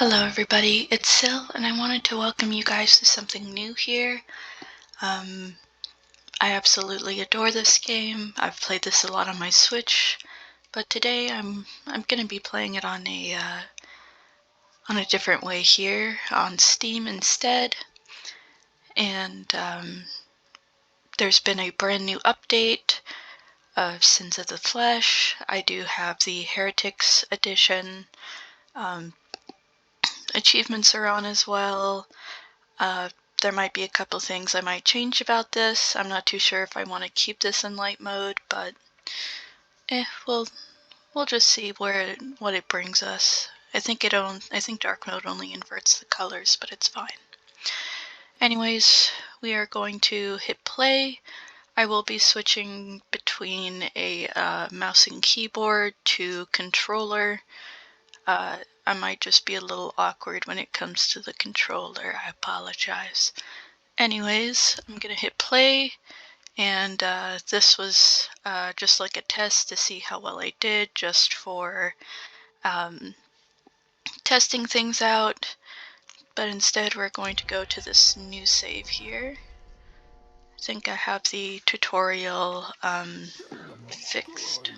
Hello everybody, it's Sil, and I wanted to welcome you guys to something new here. I absolutely adore this game. I've played this a lot on my Switch, but today I'm gonna be playing it on a different way here on Steam instead. And there's been a brand new update of Sins of the Flesh. I do have the Heretics edition. Achievements are on as well. There might be a couple things I might change about this. I'm not too sure if I want to keep this in light mode, but we'll just see what it brings us. I think dark mode only inverts the colors, but it's fine. Anyways, we are going to hit play. I will be switching between a mouse and keyboard to controller. I might just be a little awkward when it comes to the controller. I apologize. Anyways, I'm gonna hit play, and this was just like a test to see how well I did, just for testing things out. But instead we're going to go to this new save here. I think I have the tutorial fixed.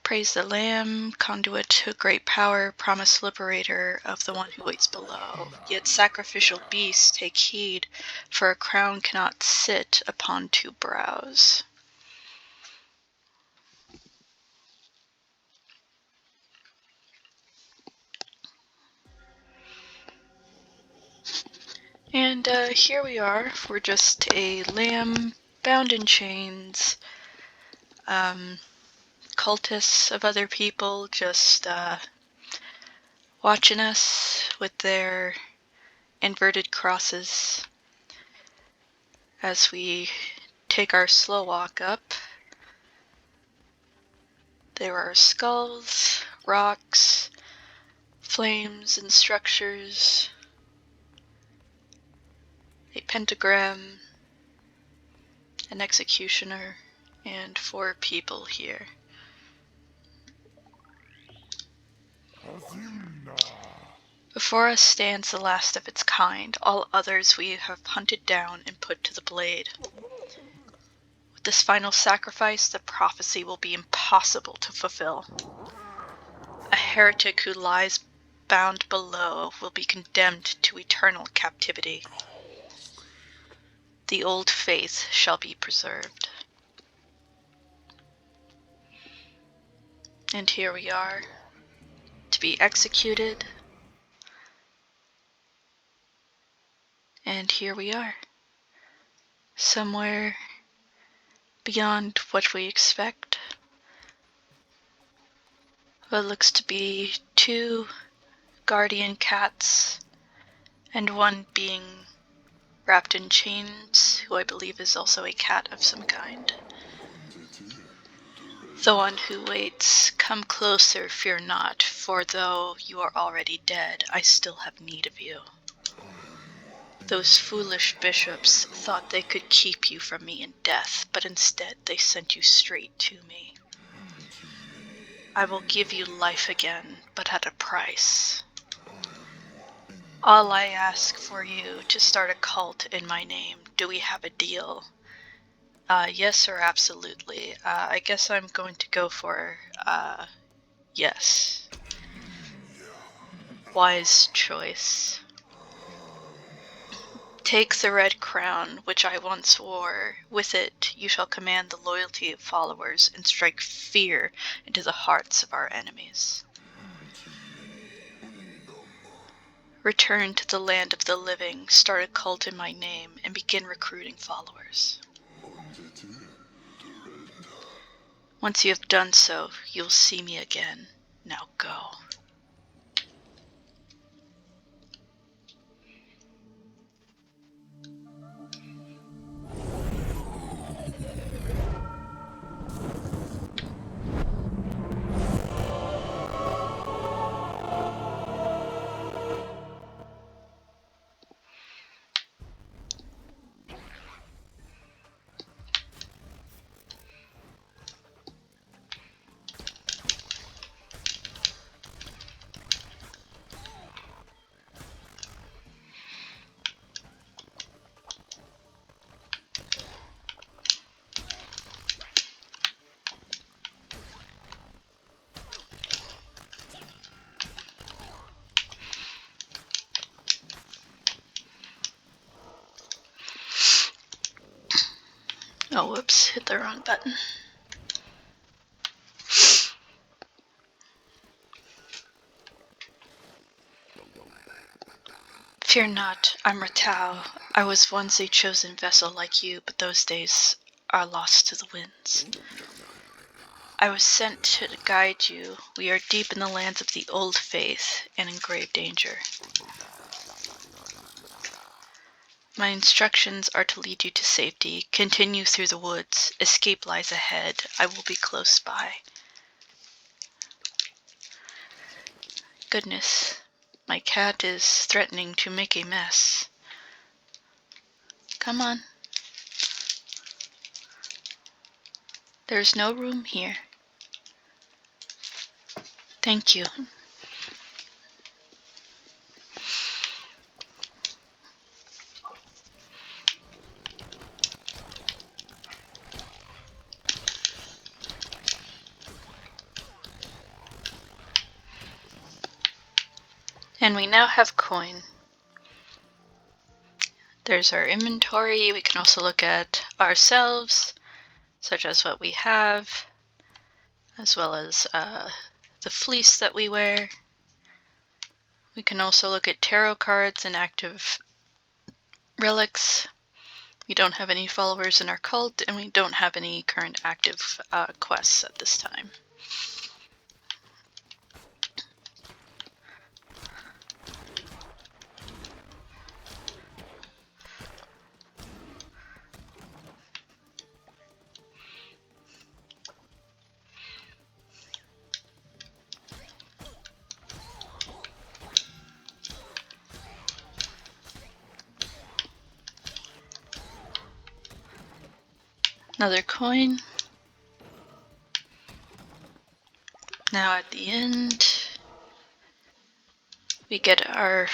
Praise the Lamb, conduit to great power, promised liberator of the one who waits below. Yet sacrificial beasts, take heed, for a crown cannot sit upon two brows. And here we are. We're just a lamb bound in chains. Cultists of other people just watching us with their inverted crosses as we take our slow walk up. There are skulls, rocks, flames and structures, a pentagram, an executioner, and 4 people here. Before us stands the last of its kind. All others we have hunted down and put to the blade. With this final sacrifice, the prophecy will be impossible to fulfill. A heretic who lies bound below will be condemned to eternal captivity. The old faith shall be preserved. And here we are, to be executed. And here we are, somewhere beyond what we expect. What looks to be 2 guardian cats, and 1 being wrapped in chains, who I believe is also a cat of some kind. The one who waits, come closer, fear not, for though you are already dead, I still have need of you. Those foolish bishops thought they could keep you from me in death, but instead they sent you straight to me. I will give you life again, but at a price. All I ask for you to start a cult in my name. Do we have a deal? Yes or absolutely. I guess I'm going to go for, yes. Wise choice. Take the red crown which I once wore. With it you shall command the loyalty of followers and strike fear into the hearts of our enemies. Return to the land of the living, start a cult in my name, and begin recruiting followers. Once you have done so, you'll see me again. Now go. Oh, whoops, hit the wrong button. Fear not, I'm Ratau. I was once a chosen vessel like you, but those days are lost to the winds. I was sent to guide you. We are deep in the lands of the old faith and in grave danger. My instructions are to lead you to safety. Continue through the woods. Escape lies ahead. I will be close by. Goodness, my cat is threatening to make a mess. Come on. There's no room here. Thank you. And we now have coin. There's our inventory. We can also look at ourselves, such as what we have, as well as the fleece that we wear. We can also look at tarot cards and active relics. We don't have any followers in our cult, and we don't have any current active quests at this time. Another coin. Now at the end, we get our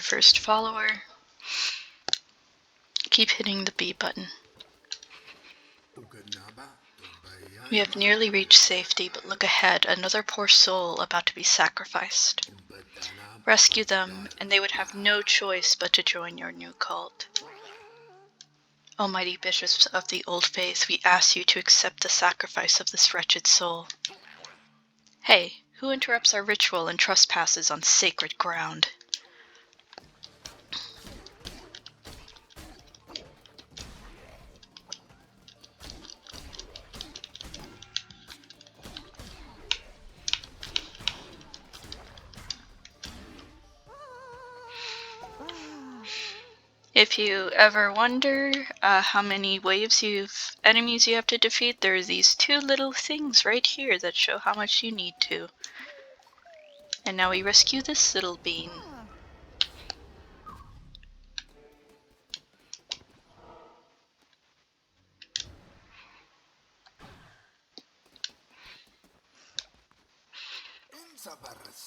first follower. Keep hitting the B button. We have nearly reached safety, but look ahead, another poor soul about to be sacrificed. Rescue them, and they would have no choice but to join your new cult. Almighty bishops of the old faith, we ask you to accept the sacrifice of this wretched soul. Hey, who interrupts our ritual and trespasses on sacred ground? If you ever wonder how many waves enemies you have to defeat, there are these two little things right here that show how much you need to. And now we rescue this little bean.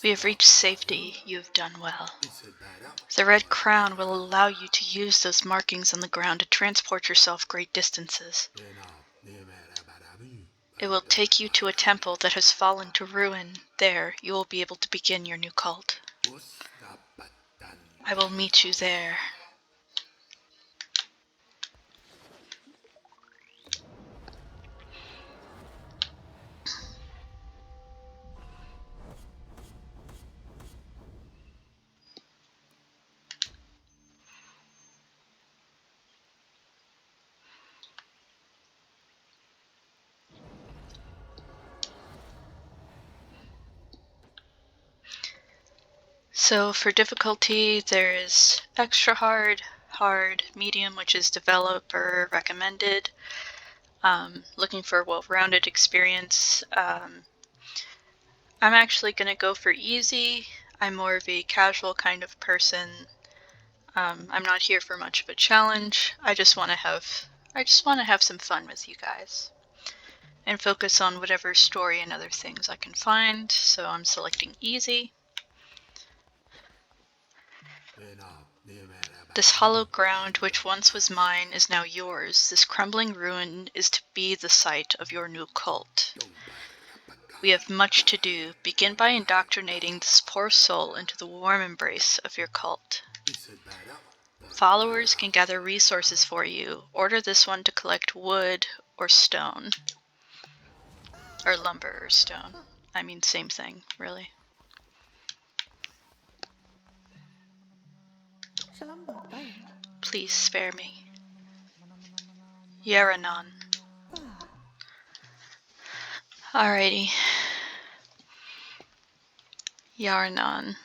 We have reached safety. You have done well. The red crown will allow you to use those markings on the ground to transport yourself great distances. It will take you to a temple that has fallen to ruin. There, you will be able to begin your new cult. I will meet you there. So for difficulty, there is extra hard, hard, medium, which is developer recommended. Looking for a well-rounded experience. I'm actually going to go for easy. I'm more of a casual kind of person. I'm not here for much of a challenge. I just want to have some fun with you guys and focus on whatever story and other things I can find. So I'm selecting easy. This hollow ground, which once was mine, is now yours. This crumbling ruin is to be the site of your new cult. We have much to do. Begin by indoctrinating this poor soul into the warm embrace of your cult. Followers can gather resources for you. Order this one to collect wood or stone. Or lumber or stone. I mean, same thing, really. Please spare me. Yaranon. Alrighty. Yaranon.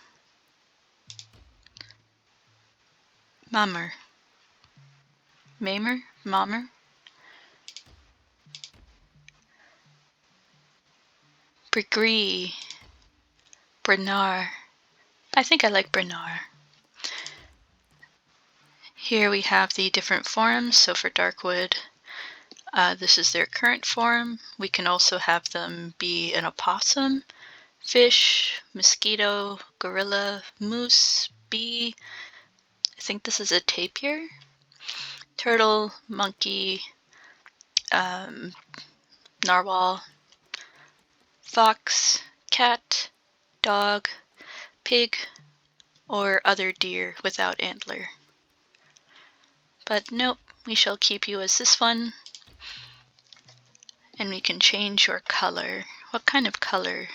Mamer. Mamer? Mamer? Brigri. Brenar. I think I like Brenar. Here we have the different forms. So for Darkwood, this is their current form. We can also have them be an opossum, fish, mosquito, gorilla, moose, bee. I think this is a tapir. Turtle, monkey, narwhal, fox, cat, dog, pig, or other deer without antler. But nope, we shall keep you as this one. And we can change your color. What kind of color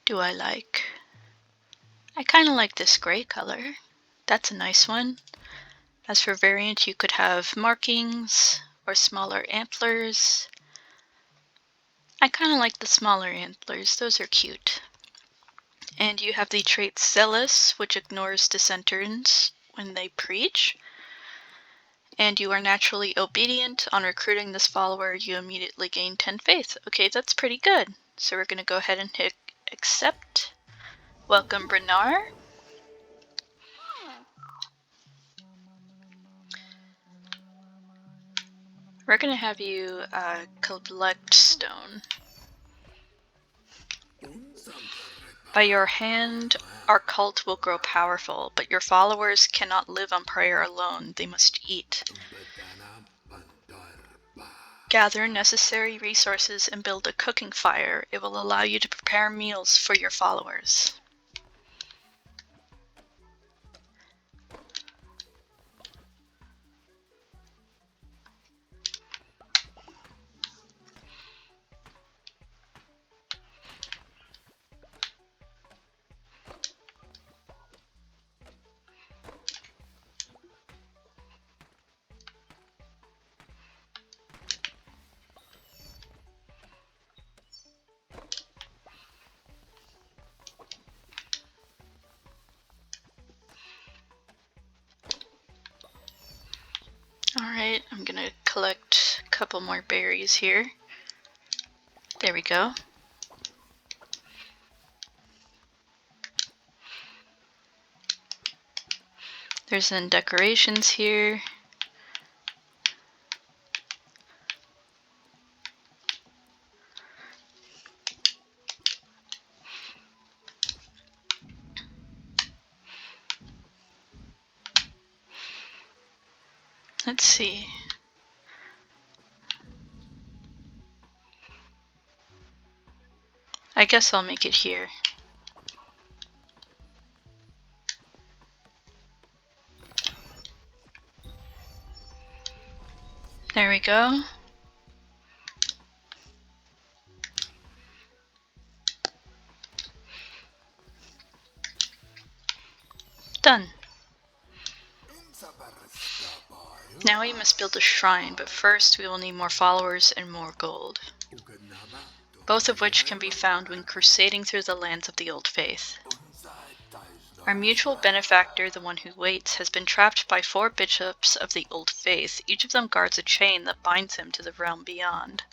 do I like? I kind of like this gray color. That's a nice one. As for variant, you could have markings or smaller antlers. I kind of like the smaller antlers. Those are cute. And you have the trait Zealous, which ignores dissenters when they preach. And you are naturally obedient. On recruiting this follower, you immediately gain 10 faith. Okay, that's pretty good. So we're going to go ahead and hit accept. Welcome, Brenar. We're going to have you collect stone. By your hand, our cult will grow powerful, but your followers cannot live on prayer alone. They must eat. Gather necessary resources and build a cooking fire. It will allow you to prepare meals for your followers. Alright, I'm gonna collect a couple more berries here. There we go. There's some decorations here. Let's see. I guess I'll make it here. There we go. Done. Now we must build a shrine, but first we will need more followers and more gold. Both of which can be found when crusading through the lands of the Old Faith. Our mutual benefactor, the one who waits, has been trapped by 4 bishops of the Old Faith. Each of them guards a chain that binds him to the realm beyond.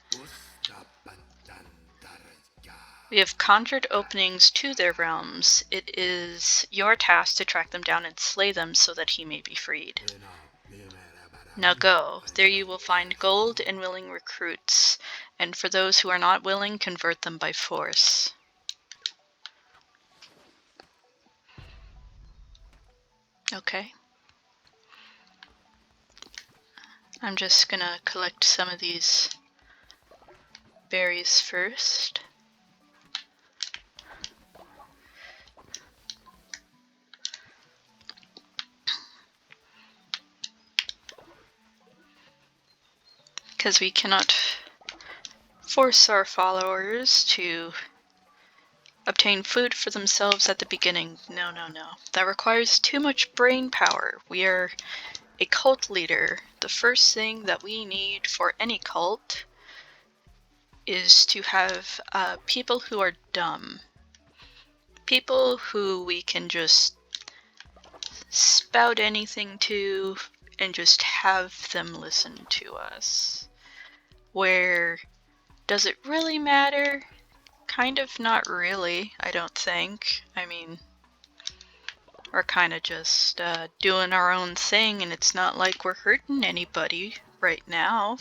We have conjured openings to their realms. It is your task to track them down and slay them so that he may be freed. Now go. There you will find gold and willing recruits, and for those who are not willing, convert them by force. Okay. I'm just gonna collect some of these berries first. because we cannot force our followers to obtain food for themselves at the beginning. No, no, no. That requires too much brain power. We are a cult leader. The first thing that we need for any cult is to have people who are dumb. People who we can just spout anything to and just have them listen to us. Where does it really matter? Kind of not really, I don't think. I mean, we're kind of just doing our own thing, and it's not like we're hurting anybody right now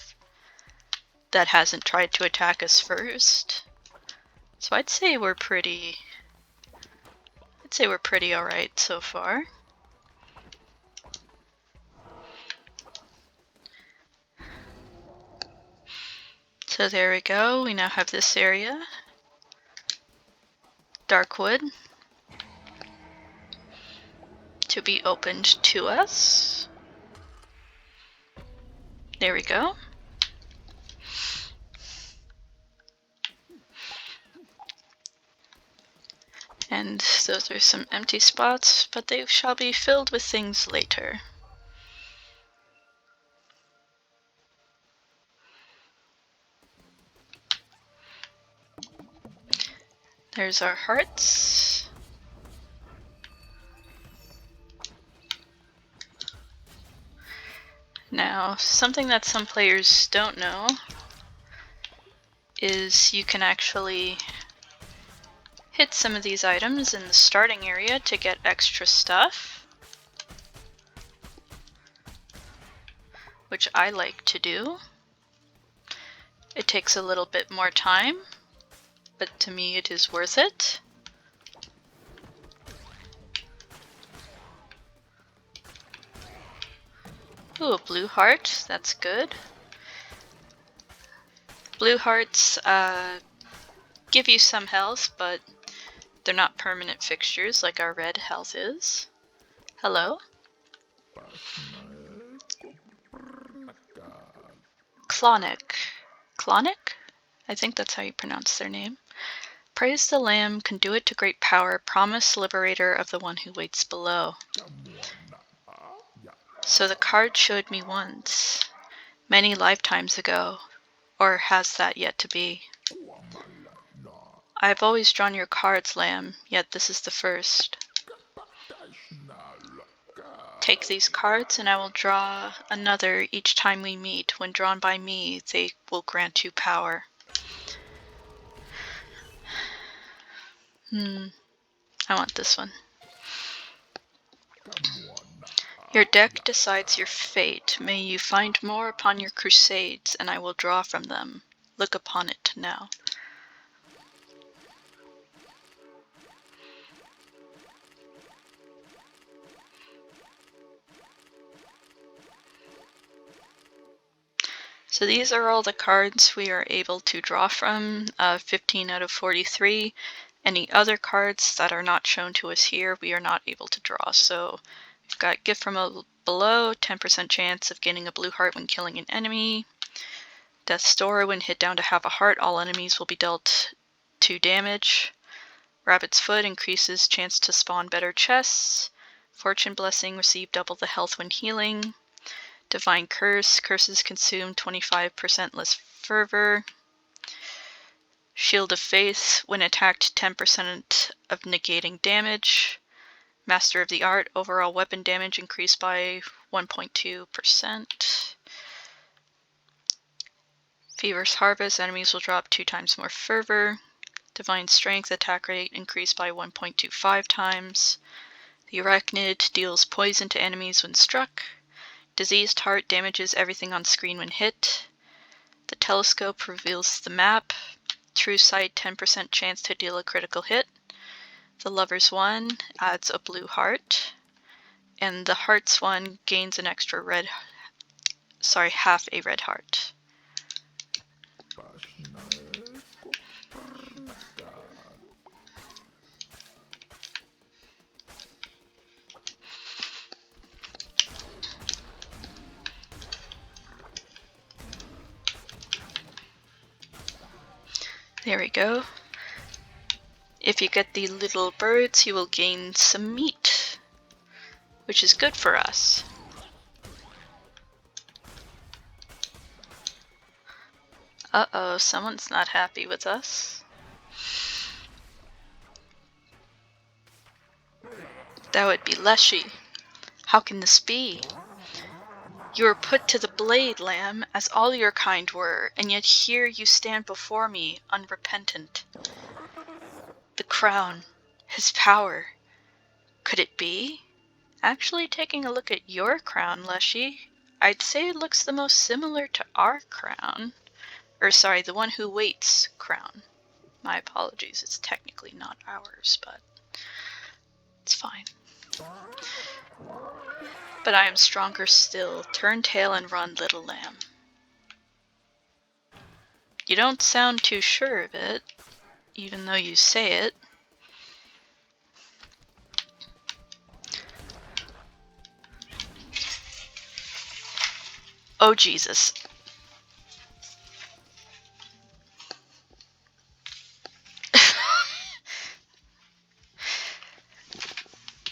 that hasn't tried to attack us first. So I'd say we're pretty alright so far. So there we go, we now have this area. Darkwood. To be opened to us. There we go. And those are some empty spots, but they shall be filled with things later. There's our hearts. Now, something that some players don't know is you can actually hit some of these items in the starting area to get extra stuff, which I like to do. It takes a little bit more time, but to me it is worth it. Ooh, a blue heart, that's good. Blue hearts give you some health, but they're not permanent fixtures like our red health is. Hello? Clonic. Clonic? I think that's how you pronounce their name. Praise the Lamb, conduit to great power, promise liberator of the one who waits below. So the card showed me once, many lifetimes ago, or has that yet to be? I've always drawn your cards, Lamb, yet this is the first. Take these cards and I will draw another each time we meet. When drawn by me, they will grant you power. I want this one. Your deck decides your fate. May you find more upon your crusades, and I will draw from them. Look upon it now. So these are all the cards we are able to draw from, 15 out of 43. Any other cards that are not shown to us here, we are not able to draw. So we've got Gift from Below, 10% chance of gaining a blue heart when killing an enemy. Death's Door, when hit down to half a heart, all enemies will be dealt 2 damage. Rabbit's Foot increases chance to spawn better chests. Fortune Blessing, receive double the health when healing. Divine Curse, curses consume 25% less fervor. Shield of Faith, when attacked 10% of negating damage. Master of the Art, overall weapon damage increased by 1.2%. Fever's Harvest, enemies will drop 2 times more fervor. Divine Strength, attack rate increased by 1.25 times. The Arachnid deals poison to enemies when struck. Diseased Heart damages everything on screen when hit. The Telescope reveals the map. True Sight, 10% chance to deal a critical hit. The Lover's One adds a blue heart. And the Heart's One gains an extra half a red heart. There we go. If you get the little birds, you will gain some meat, which is good for us. Uh-oh, someone's not happy with us. That would be Leshy. How can this be? You were put to the blade, lamb, as all your kind were, and yet here you stand before me, unrepentant. The crown, his power. Could it be? Actually, taking a look at your crown, Leshy, I'd say it looks the most similar to our crown. Or sorry, the one who waits crown. My apologies, it's technically not ours, but it's fine. But I am stronger still. Turn tail and run, little lamb. You don't sound too sure of it, even though you say it. Oh, Jesus.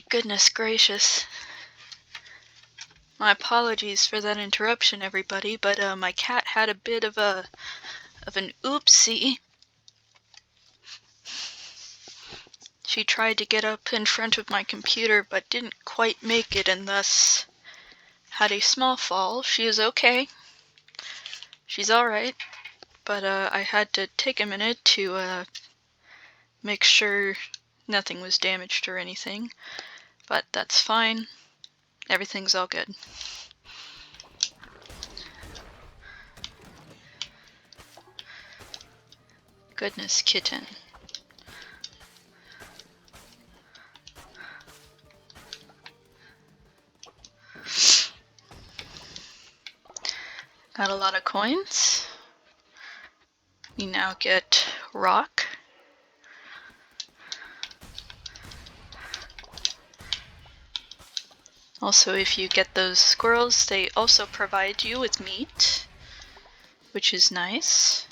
Goodness gracious. My apologies for that interruption, everybody, but my cat had a bit of an oopsie. She tried to get up in front of my computer but didn't quite make it and thus had a small fall. She is okay. She's alright. But I had to take a minute to make sure nothing was damaged or anything. But that's fine. Everything's all good. Goodness, kitten. Got a lot of coins. We now get rock. Also, if you get those squirrels, they also provide you with meat, which is nice.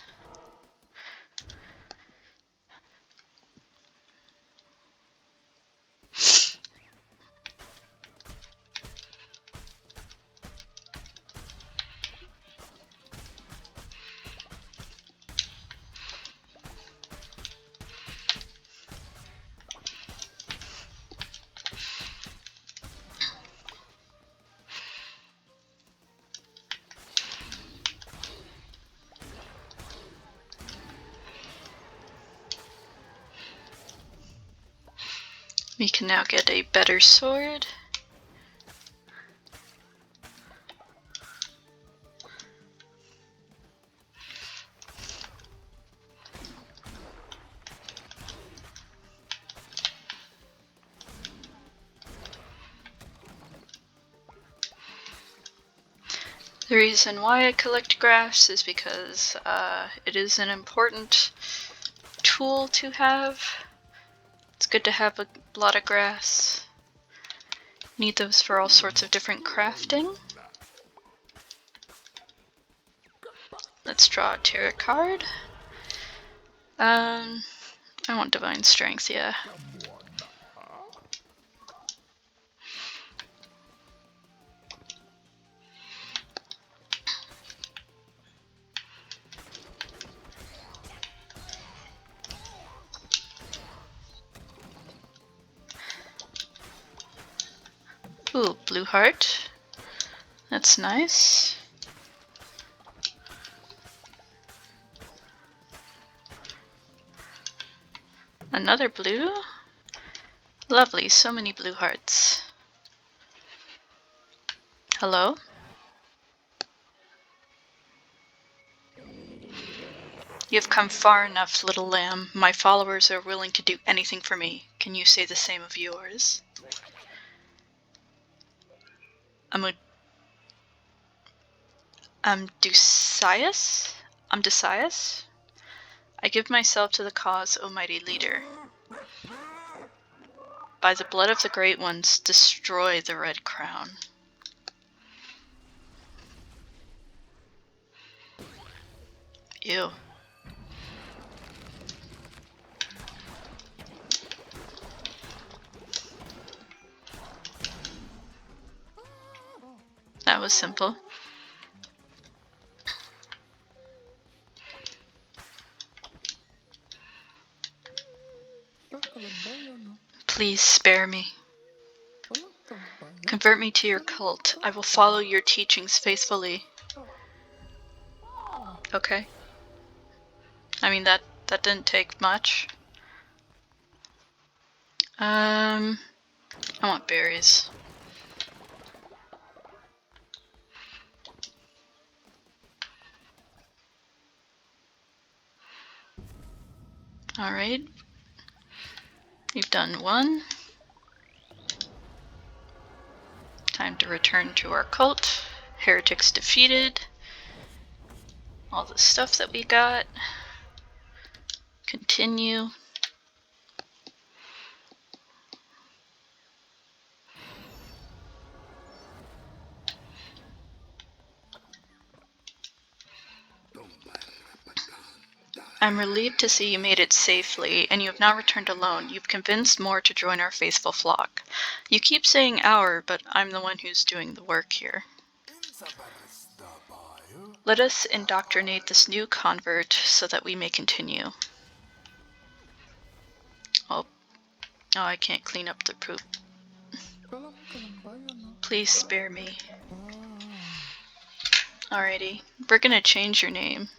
We can now get a better sword. The reason why I collect grass is because it is an important tool to have. It's good to have a lot of grass. Need those for all sorts of different crafting. Let's draw a tarot card. I want Divine Strength, yeah. Ooh, blue heart. That's nice. Another blue? Lovely, so many blue hearts. Hello? You've come far enough, little lamb. My followers are willing to do anything for me. Can you say the same of yours? Amdusias? I give myself to the cause, O mighty leader. By the blood of the great ones, destroy the red crown. Ew. was simple. Please spare me. Convert me to your cult. I will follow your teachings faithfully. Okay. I mean, that didn't take much. I want berries. Alright. You've done one. Time to return to our cult. Heretics defeated. All the stuff that we got. Continue. I'm relieved to see you made it safely, and you have not returned alone. You've convinced more to join our faithful flock. You keep saying our, but I'm the one who's doing the work here. Let us indoctrinate this new convert so that we may continue. Oh, I can't clean up the poop. Please spare me. Alrighty, we're gonna change your name.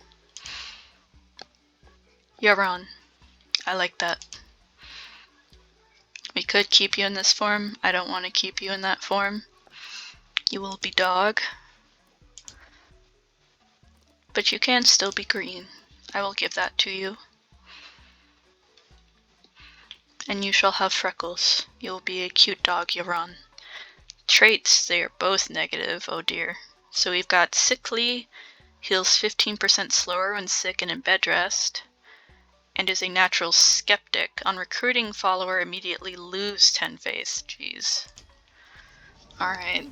Yaron. I like that. We could keep you in this form. I don't want to keep you in that form. You will be dog. But you can still be green. I will give that to you. And you shall have freckles. You will be a cute dog, Yaron. Traits, they are both negative, oh dear. So we've got sickly, heals 15% slower when sick and in bed rest, and is a natural skeptic. On recruiting, follower immediately lose 10 faith. Jeez. Alright.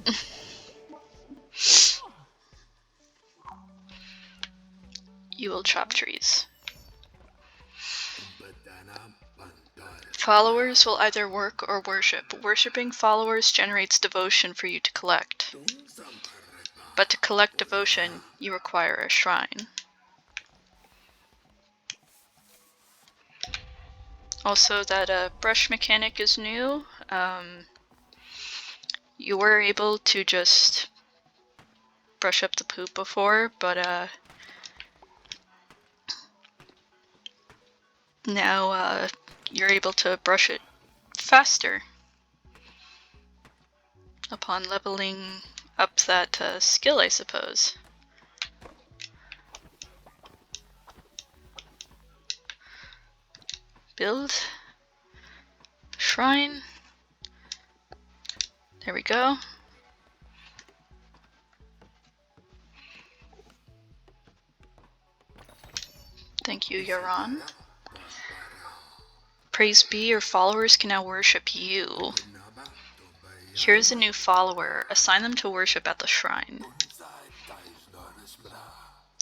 You will chop trees. Followers will either work or worship. Worshipping followers generates devotion for you to collect. But to collect devotion, you require a shrine. Also, that brush mechanic is new. You were able to just brush up the poop before, but now you're able to brush it faster upon leveling up that skill, I suppose. Build. Shrine. There we go. Thank you, Yaron. Praise be, your followers can now worship you. Here's a new follower. Assign them to worship at the shrine.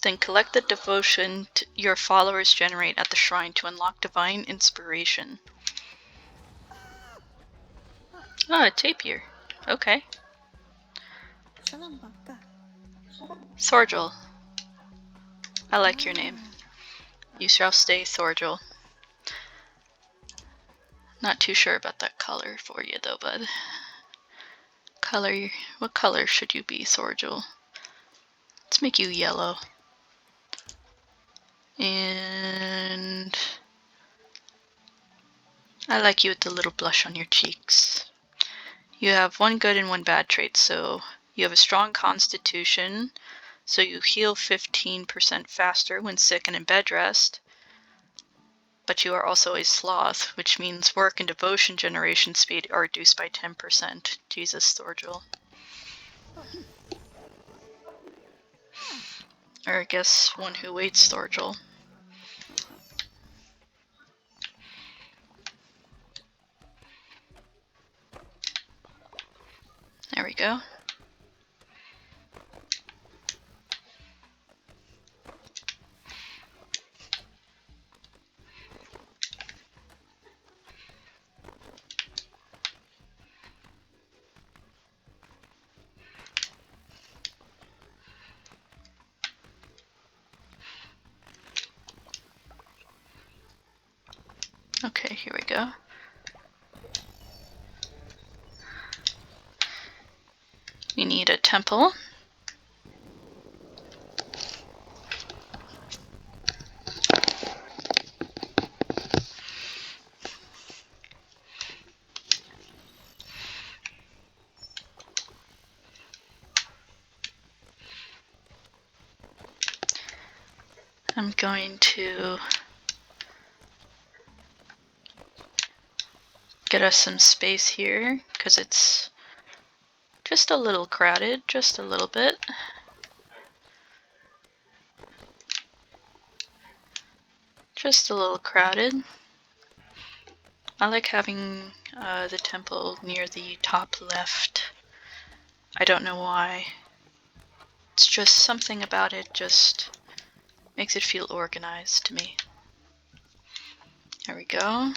Then collect the devotion your followers generate at the shrine to unlock divine inspiration. Oh, a tapir. Okay. Thorgil. I like your name. You shall stay Thorgil. Not too sure about that color for you though, bud. What color should you be, Thorgil? Let's make you yellow. And I like you with the little blush on your cheeks. You have one good and one bad trait, so you have a strong constitution, so you heal 15% faster when sick and in bed rest. But you are also a sloth, which means work and devotion generation speed are reduced by 10%. Jesus, Thorgil. Or I guess one who waits, Thorgil. There we go. Okay, here we go. We need a temple. I'm going to get us some space here because it's just a little crowded, just a little bit. Just a little crowded. I like having the temple near the top left. I don't know why. It's just something about it just makes it feel organized to me. There we go.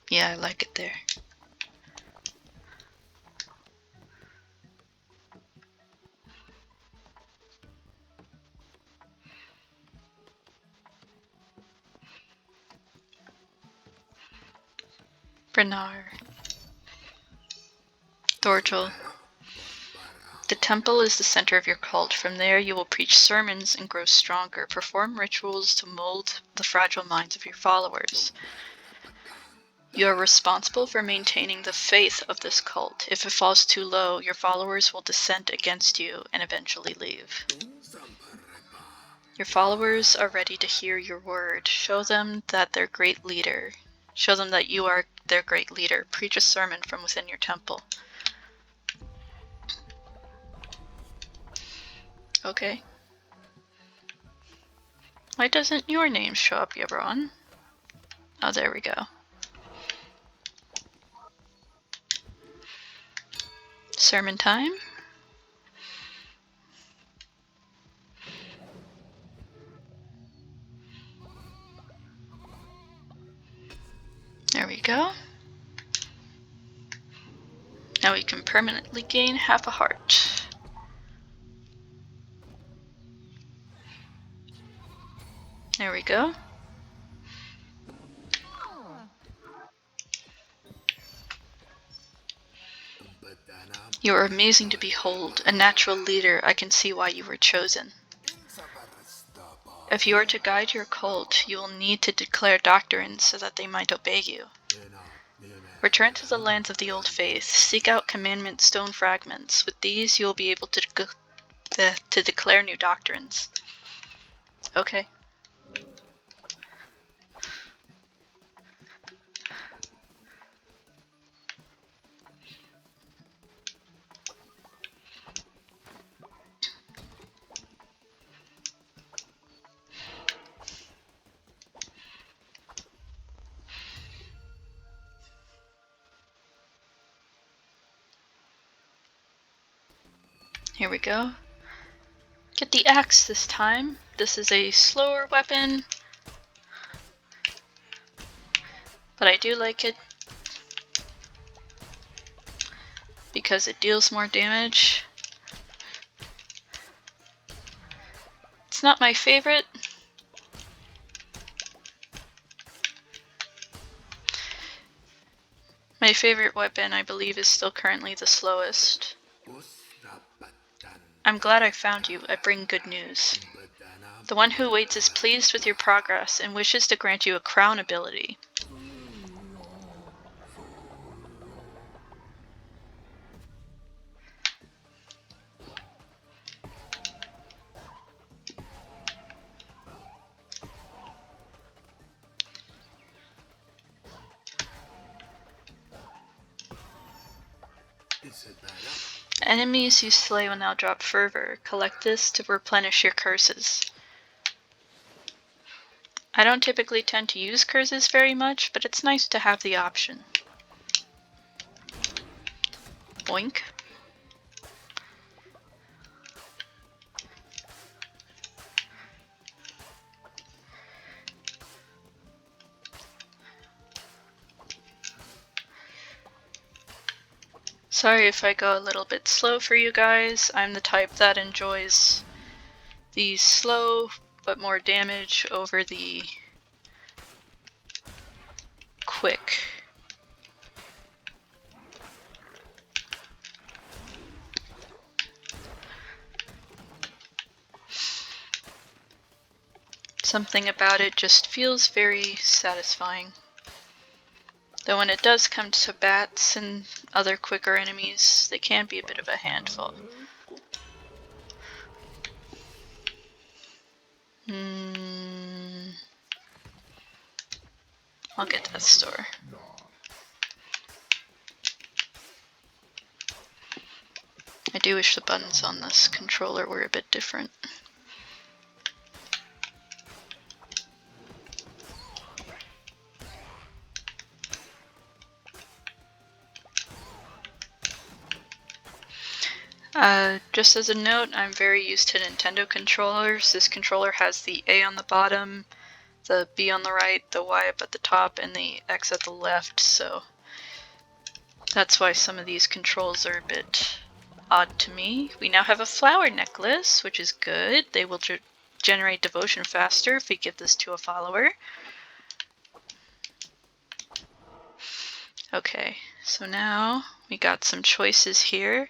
Yeah, I like it there. Bernard. Thorgil. The temple is the center of your cult. From there you will preach sermons and grow stronger. Perform rituals to mold the fragile minds of your followers. You are responsible for maintaining the faith of this cult. If it falls too low, your followers will dissent against you and eventually leave. Your followers are ready to hear your word. Show them that they're great leader. Show them that you are their great leader. Preach a sermon from within your temple. Okay. Why doesn't your name show up, Yevron? Oh, there we go. Sermon time. There we go. Now we can permanently gain half a heart. There we go. You are amazing to behold, a natural leader. I can see why you were chosen. If you are to guide your cult, you will need to declare doctrines so that they might obey you. Return to the lands of the old faith. Seek out commandment stone fragments. With these, you will be able to declare new doctrines. Okay. Here we go. Get the axe this time. This is a slower weapon, but I do like it because it deals more damage. It's not my favorite. My favorite weapon, I believe, is still currently the slowest. I'm glad I found you. I bring good news. The one who waits is pleased with your progress and wishes to grant you a crown ability. Enemies you slay will now drop fervor. Collect this to replenish your curses. I don't typically tend to use curses very much, but it's nice to have the option. Boink. Sorry if I go a little bit slow for you guys. I'm the type that enjoys these slow but more damage over the quick. Something about it just feels very satisfying. Though when it does come to bats and other quicker enemies, they can be a bit of a handful. I'll get that store. I do wish the buttons on this controller were a bit different. Just as a note, I'm very used to Nintendo controllers. This controller has the A on the bottom, the B on the right, the Y up at the top, and the X at the left, so that's why some of these controls are a bit odd to me. We now have a flower necklace, which is good. They will generate devotion faster if we give this to a follower. Okay, so now we got some choices here.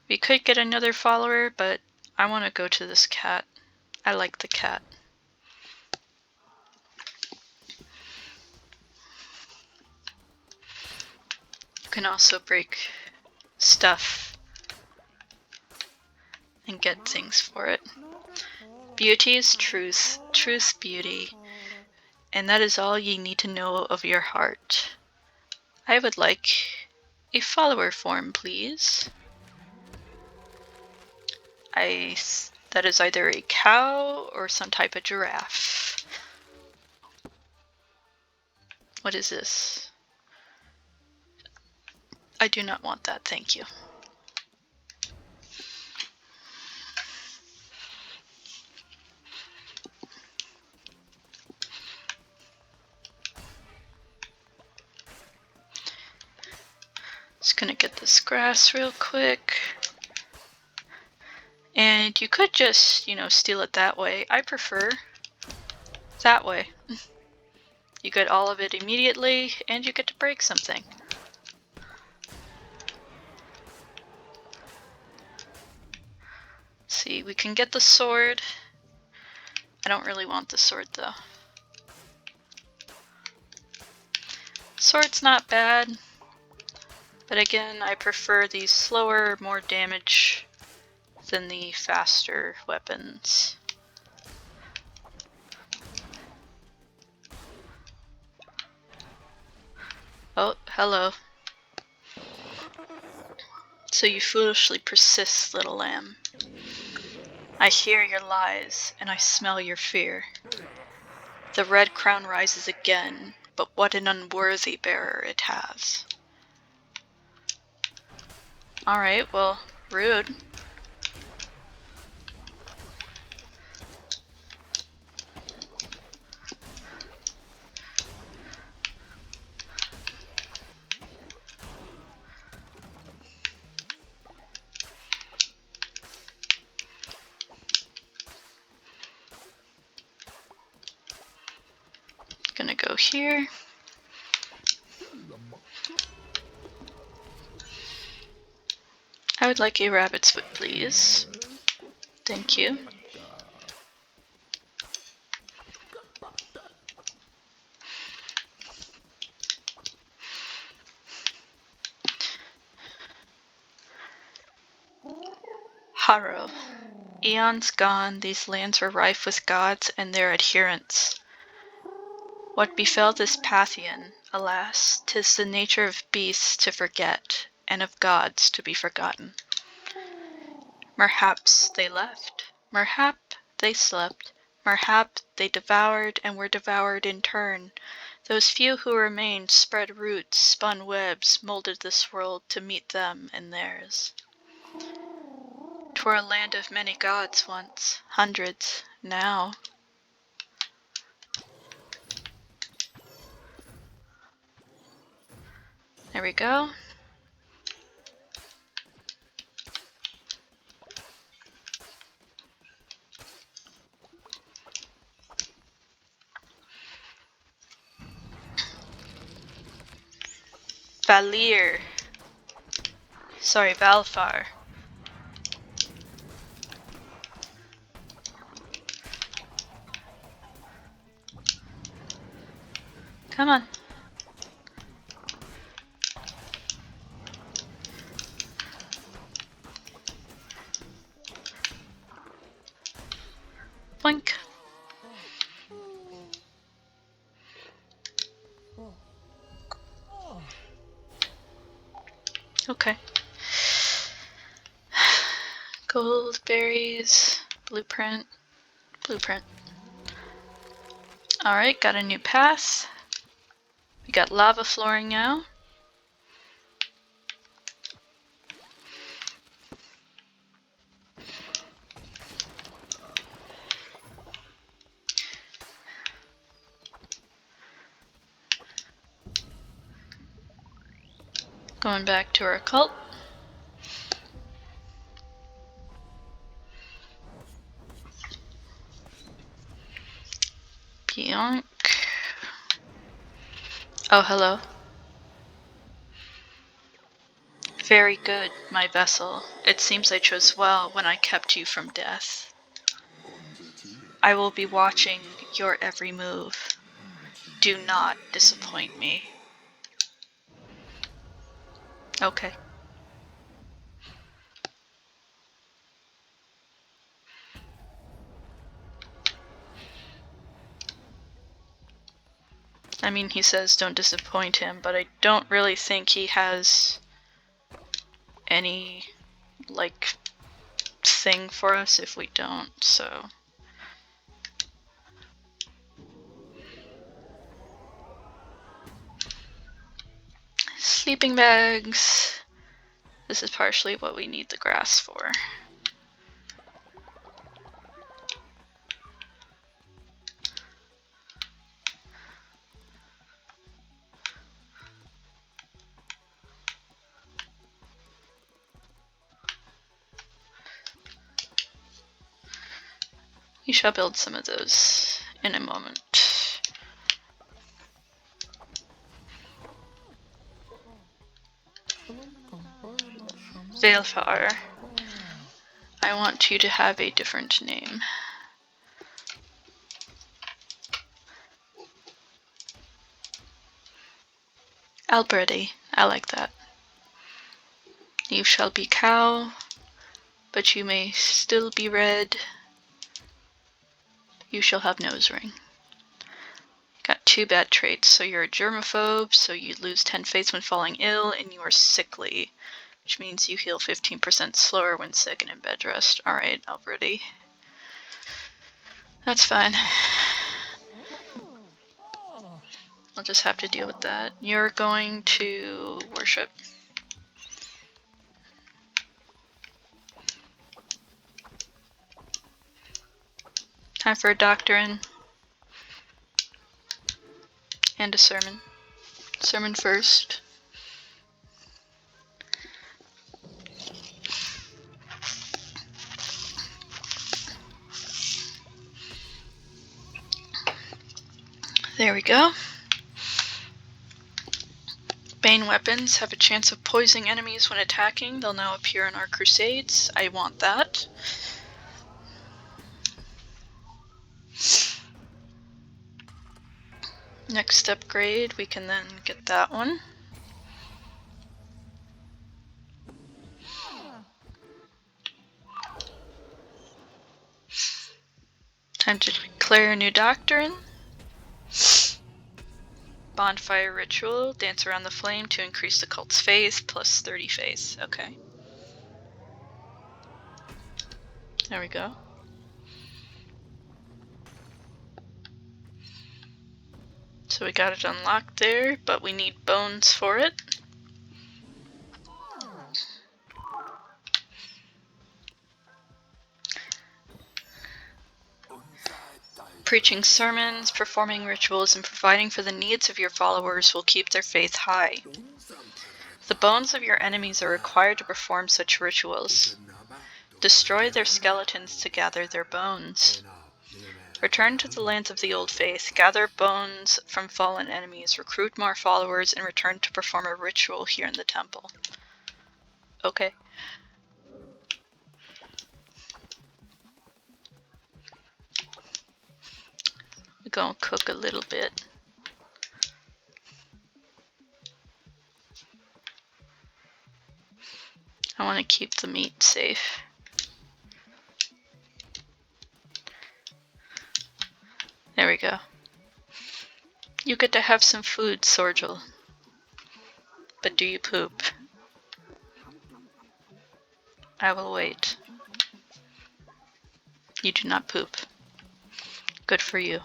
We could get another follower, but I want to go to this cat. I like the cat. You can also break stuff and get things for it. Beauty is truth, truth beauty, and that is all ye need to know of your heart. I would like a follower form, please. That is either a cow or some type of giraffe. What is this? I do not want that, thank you. Just gonna get this grass real quick. And you could just, steal it that way. I prefer that way. You get all of it immediately, and you get to break something. See, we can get the sword. I don't really want the sword though. Sword's not bad, but again, I prefer these slower, more damage than the faster weapons. Oh, hello. So you foolishly persist, little lamb. I hear your lies, and I smell your fear. The red crown rises again, but what an unworthy bearer it has. Alright, well, rude. Gonna go here. I would like a rabbit's foot, please. Thank you. Harrow. Eons gone, these lands were rife with gods and their adherents. What befell this Pathian, alas, 'tis the nature of beasts to forget, and of gods to be forgotten. Merhaps they left, merhap they slept, merhap they devoured and were devoured in turn. Those few who remained spread roots, spun webs, molded this world to meet them and theirs. 'Twere a land of many gods once, hundreds, now. There we go. Valir. Sorry, Valfar. Come on. Blink. Okay. Gold berries. Blueprint. Blueprint. Alright, got a new path. We got lava flooring now. Going back to our cult. Pionk. Oh, hello. Very good, my vessel. It seems I chose well when I kept you from death. I will be watching your every move. Do not disappoint me. Okay. I mean, he says don't disappoint him, but I don't really think he has any, like, thing for us if we don't, so... Sleeping bags. This is partially what we need the grass for. We shall build some of those in a moment. Valfar. I want you to have a different name. Alberti. I like that. You shall be cow, but you may still be red. You shall have nose ring. Got 2 bad traits. So you're a germaphobe, so you lose 10 faith when falling ill, and you are sickly, which means you heal 15% slower when sick and in bed rest. Alright, Alberti. That's fine. I'll just have to deal with that. You're going to worship. Time for a doctrine. And a sermon. Sermon first. There we go. Bane weapons have a chance of poisoning enemies when attacking. They'll now appear in our crusades. I want that. Next upgrade, we can then get that one. Time to declare a new doctrine. Bonfire ritual. Dance around the flame to increase the cult's faith, plus 30 faith. Okay. There we go. So we got it unlocked there, but we need bones for it. Preaching sermons, performing rituals, and providing for the needs of your followers will keep their faith high. The bones of your enemies are required to perform such rituals. Destroy their skeletons to gather their bones. Return to the lands of the old faith, gather bones from fallen enemies, recruit more followers, and return to perform a ritual here in the temple. Okay. We're gonna cook a little bit. I want to keep the meat safe. There we go. You get to have some food, Sorgel. But do you poop? I will wait. You do not poop. Good for you.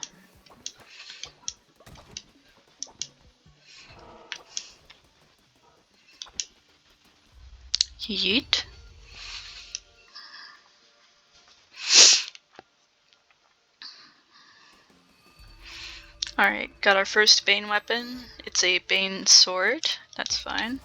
Yeet. Alright, got our first Bane weapon. It's a Bane sword. That's fine.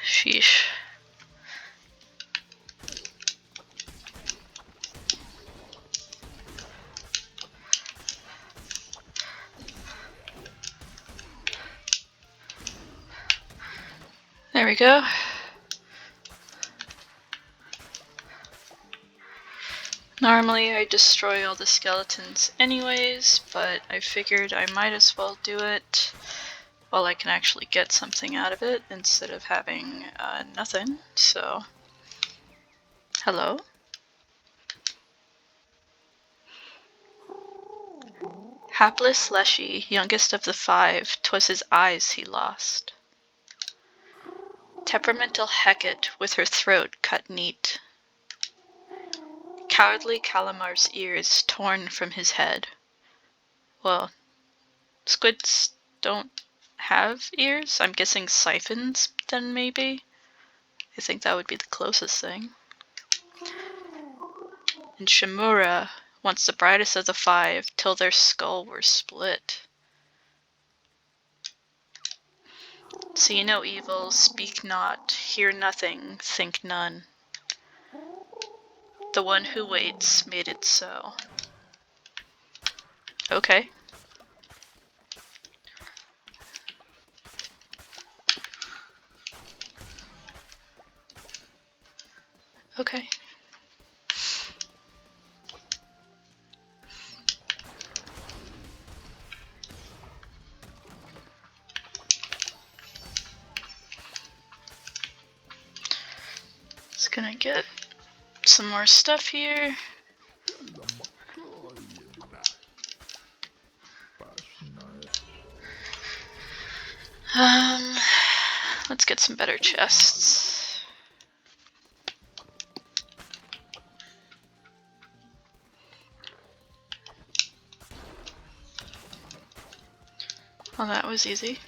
Sheesh. There we go. Normally I destroy all the skeletons anyways, but I figured I might as well do it while I can actually get something out of it instead of having nothing, so... Hello? Hapless Leshy, youngest of the five, 'twas his eyes he lost. Temperamental Hecate, with her throat cut neat. Cowardly Calamar's ears torn from his head. Well, squids don't have ears? I'm guessing siphons then, maybe? I think that would be the closest thing. And Shimura, once the brightest of the five, till their skull were split. See no evil, speak not, hear nothing, think none. The one who waits made it so. Okay. Okay. Just gonna get some more stuff here. Let's get some better chests. Well, that was easy.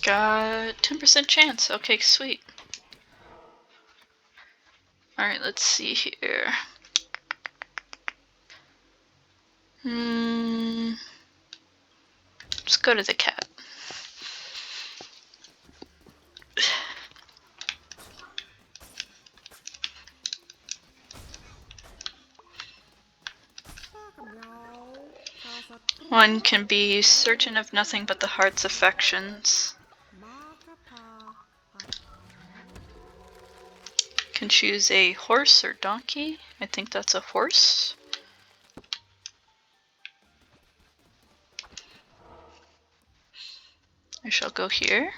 Got 10% chance. Okay, sweet. Alright, let's see here. Let's go to the cat. One can be certain of nothing but the heart's affections. Can choose a horse or donkey. I think that's a horse. I shall go here.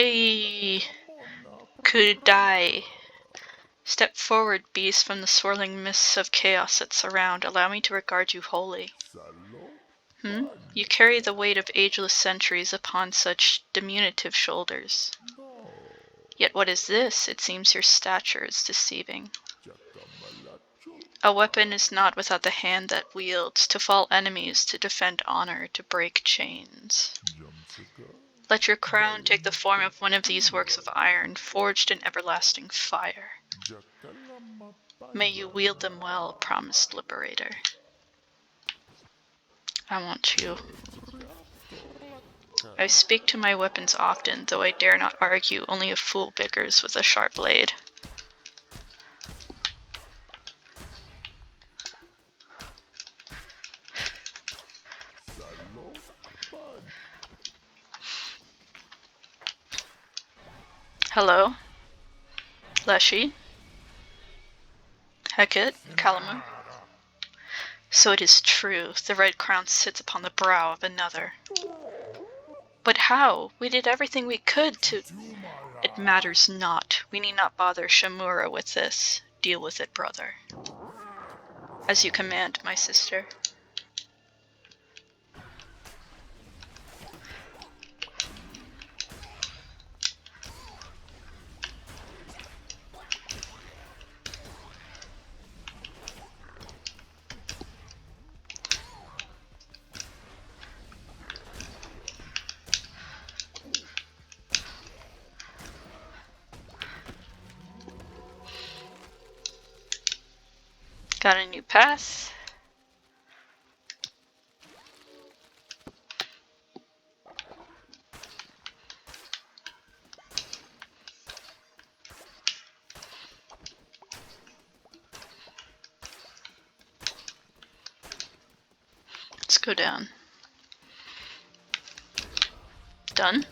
A could die. Step forward, beast, from the swirling mists of chaos that surround. Allow me to regard you wholly. You carry the weight of ageless centuries upon such diminutive shoulders. Yet what is this? It seems your stature is deceiving. A weapon is not without the hand that wields, to fall enemies, to defend honor, to break chains. Let your crown take the form of one of these works of iron, forged in everlasting fire. May you wield them well, promised liberator. I want you. I speak to my weapons often, though I dare not argue, only a fool bickers with a sharp blade. Hello? Leshy? Hecate? Calamar? So it is true, the red crown sits upon the brow of another. But how? We did everything we could to... It matters not. We need not bother Shamura with this. Deal with it, brother. As you command, my sister. Got a new path. Let's go down. Done.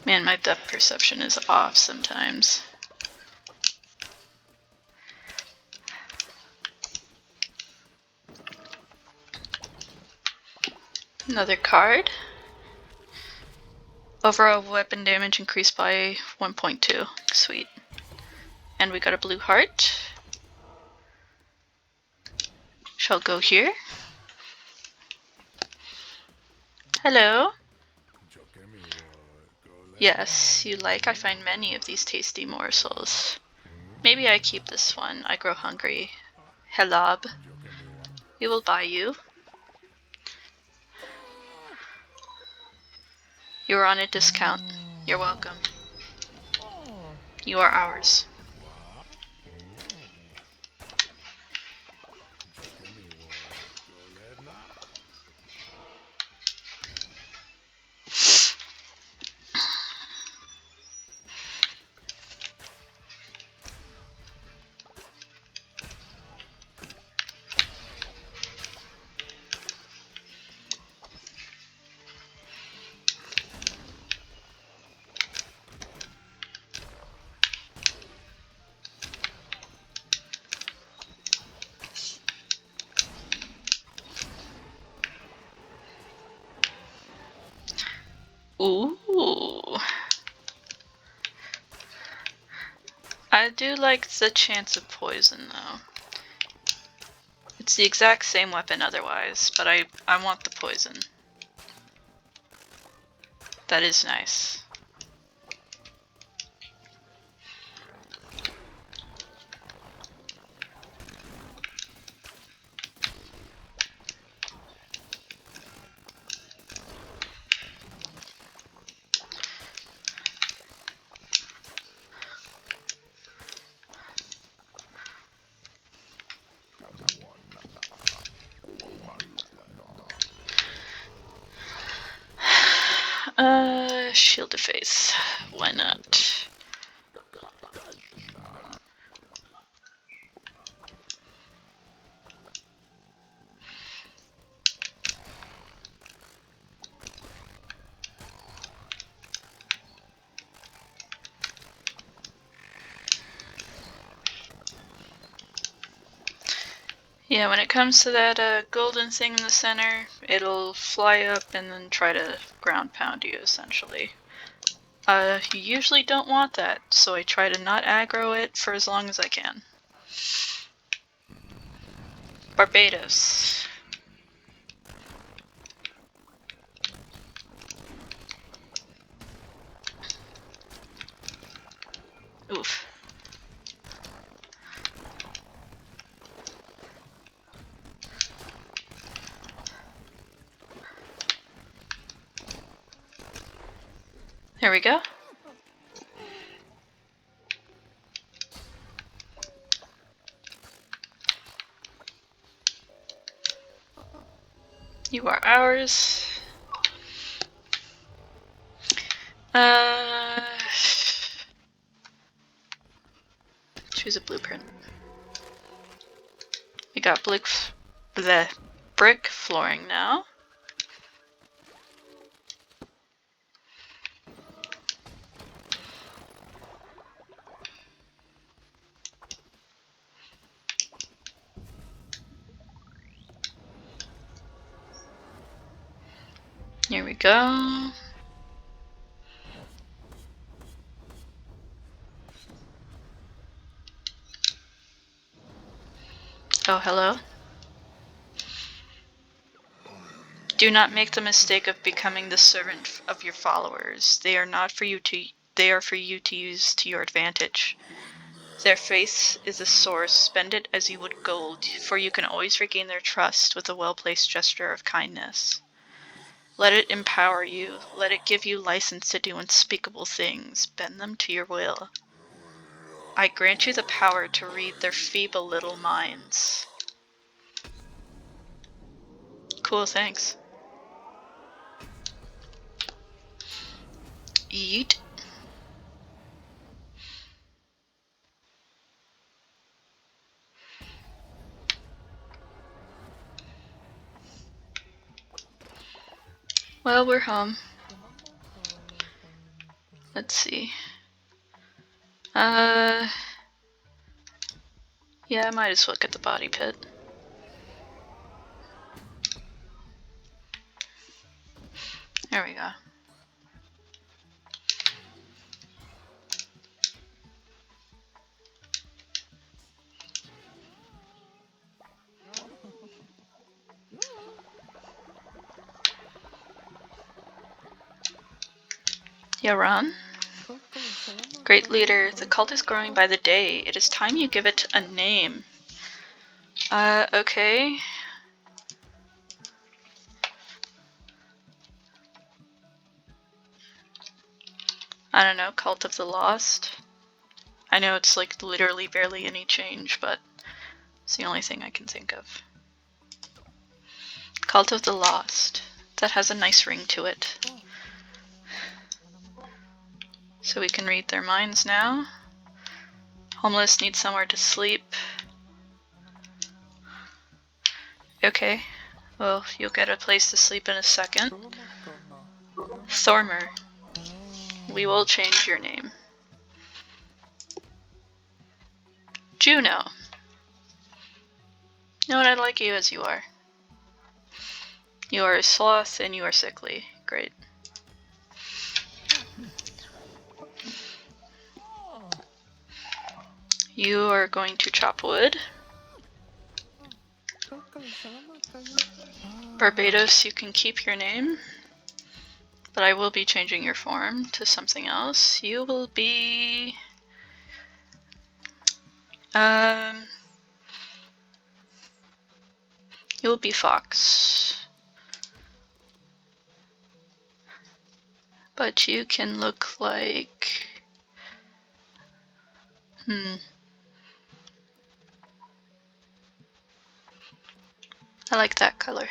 Man, my depth perception is off sometimes. Another card. Overall weapon damage increased by 1.2. Sweet. And we got a blue heart. Shall go here. Hello. Yes, you like. I find many of these tasty morsels. Maybe I keep this one. I grow hungry. Helab. We will buy you. You are on a discount. You're welcome. You are ours. Ooh. I do like the chance of poison, though. It's the exact same weapon otherwise, but I want the poison. That is nice. Shield of Faith. Why not? Yeah, when it comes to that golden thing in the center, it'll fly up and then try to ground pound you, essentially. You usually don't want that, so I try to not aggro it for as long as I can. Barbados. Oof. There we go. You are ours. Choose a blueprint. We got the brick flooring now. Here we go. Oh, hello. Do not make the mistake of becoming the servant of your followers. They are not for you to they are for you to use to your advantage. Their faith is a source. Spend it as you would gold, for you can always regain their trust with a well-placed gesture of kindness. Let it empower you. Let it give you license to do unspeakable things. Bend them to your will. I grant you the power to read their feeble little minds. Cool, thanks. Yeet. Well, we're home. Let's see. Yeah, I might as well get the body pit. There we go. Yaran? Great leader, the cult is growing by the day. It is time you give it a name. Okay. I don't know, Cult of the Lost? I know it's like literally barely any change, but it's the only thing I can think of. Cult of the Lost. That has a nice ring to it. So we can read their minds now. Homeless need somewhere to sleep. Okay. Well, you'll get a place to sleep in a second. Thormer. We will change your name. Juno. No, and I like you as you are. You are a sloth and you are sickly. Great. You are going to chop wood. Barbados, you can keep your name, but I will be changing your form to something else. You will be... you will be Fox. But you can look like... I like that color.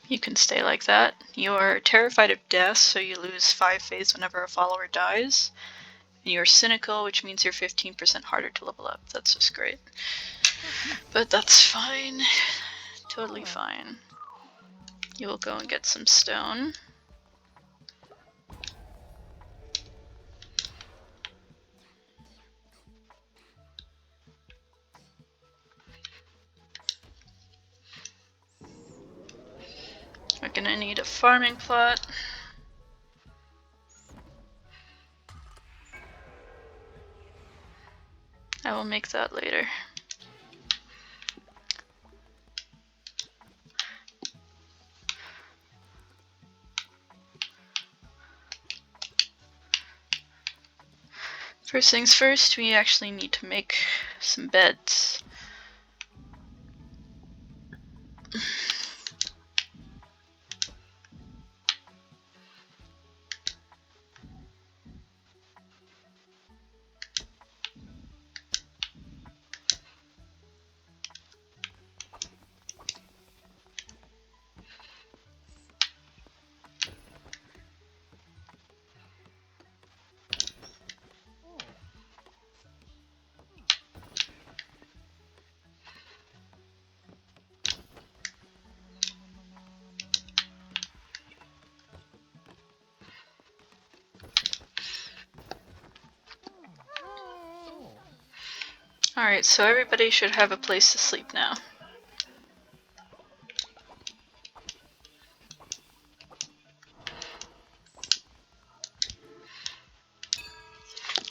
You can stay like that. You are terrified of death, so you lose 5 faith whenever a follower dies. And you're cynical, which means you're 15% harder to level up. That's just great. But that's fine. Totally fine. You will go and get some stone. gonna need a farming plot. I will make that later. First things first, we actually need to make some beds. Alright, so everybody should have a place to sleep now.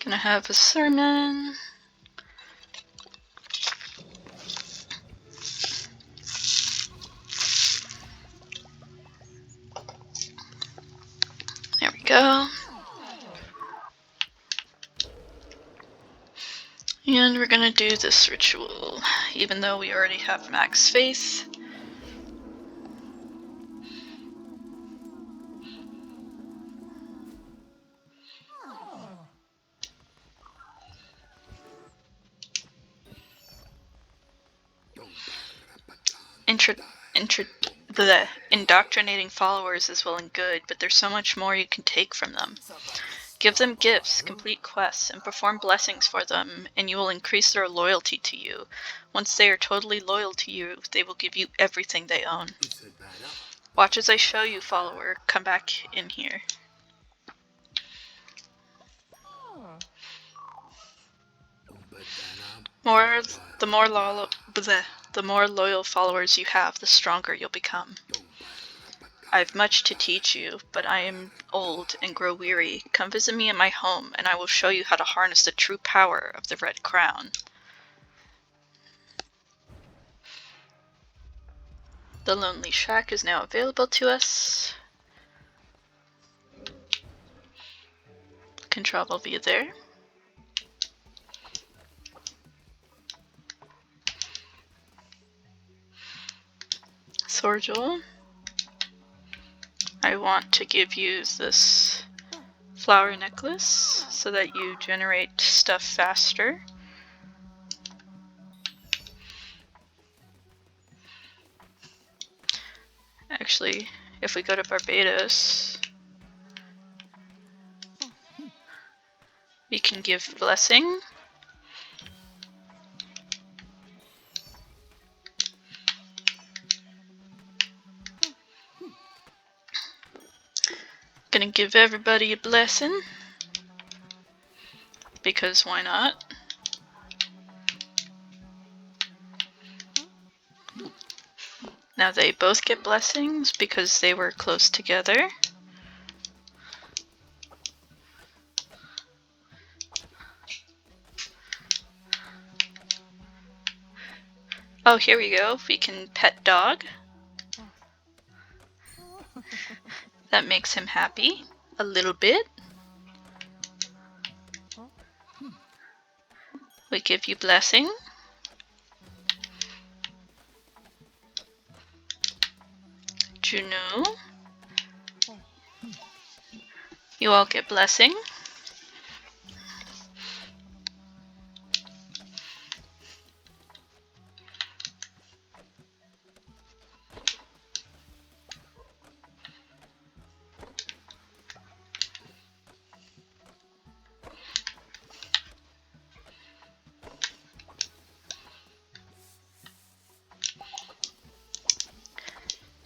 Gonna have a sermon. There we go. And we're gonna do this ritual, even though we already have max faith. Indoctrinating followers is well and good, but there's so much more you can take from them. Give them gifts, complete quests, and perform blessings for them, and you will increase their loyalty to you. Once they are totally loyal to you, they will give you everything they own. Watch as I show you, follower. Come back in here. The more loyal followers you have, the stronger you'll become. I have much to teach you, but I am old and grow weary. Come visit me in my home, and I will show you how to harness the true power of the Red Crown. The Lonely Shack is now available to us. Can travel via there. Sorgel. I want to give you this flower necklace so that you generate stuff faster. Actually, if we go to Barbados, we can give blessing. Gonna give everybody a blessing, because why not? Now they both get blessings because they were close together. Oh, here we go. We can pet dog. That makes him happy a little bit. We give you blessing. Juno. You all get blessing.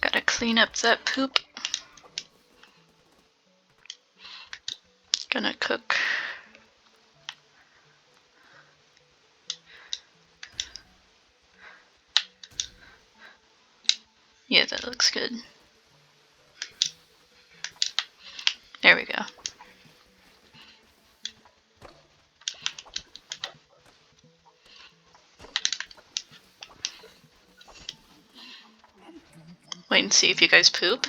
Gotta clean up that poop. Gonna cook. Yeah, that looks good. There we go. Wait and see if you guys poop.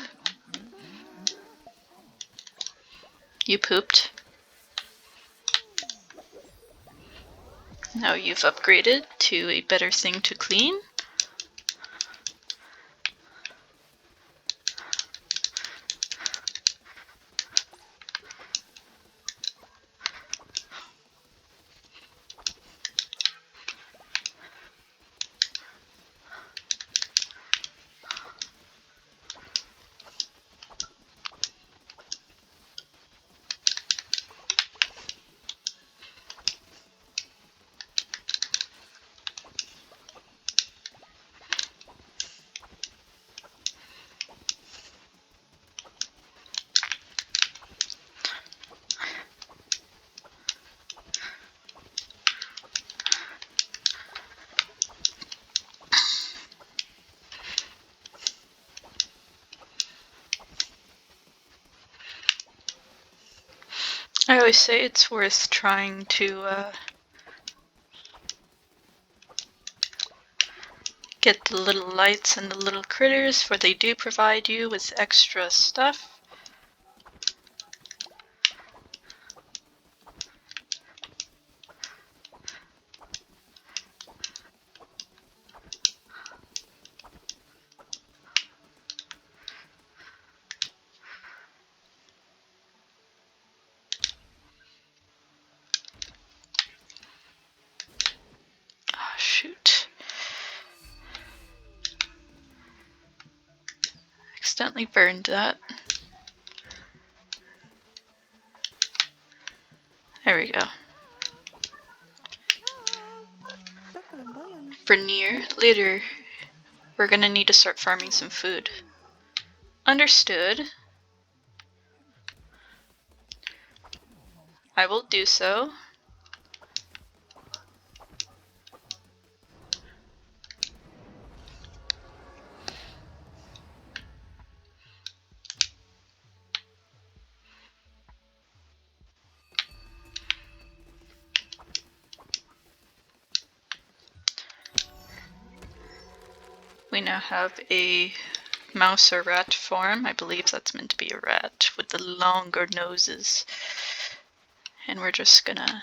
You pooped. Now you've upgraded to a better thing to clean. I always say it's worth trying to get the little lights and the little critters, for they do provide you with extra stuff. Oh, shoot. Accidentally burned that. There we go. For later, we're gonna need to start farming some food. Understood. I will do so. We now have a mouse or rat form. I believe that's meant to be a rat with the longer noses. And we're just gonna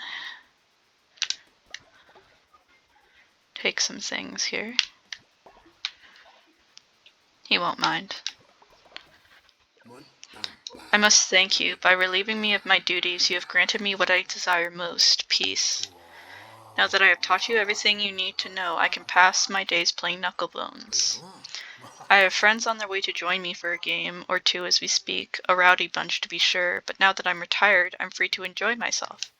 take some things here. He won't mind. I must thank you. By relieving me of my duties, you have granted me what I desire most, peace. Now that I have taught you everything you need to know, I can pass my days playing Knucklebones. I have friends on their way to join me for a game or two as we speak, a rowdy bunch to be sure, but now that I'm retired, I'm free to enjoy myself.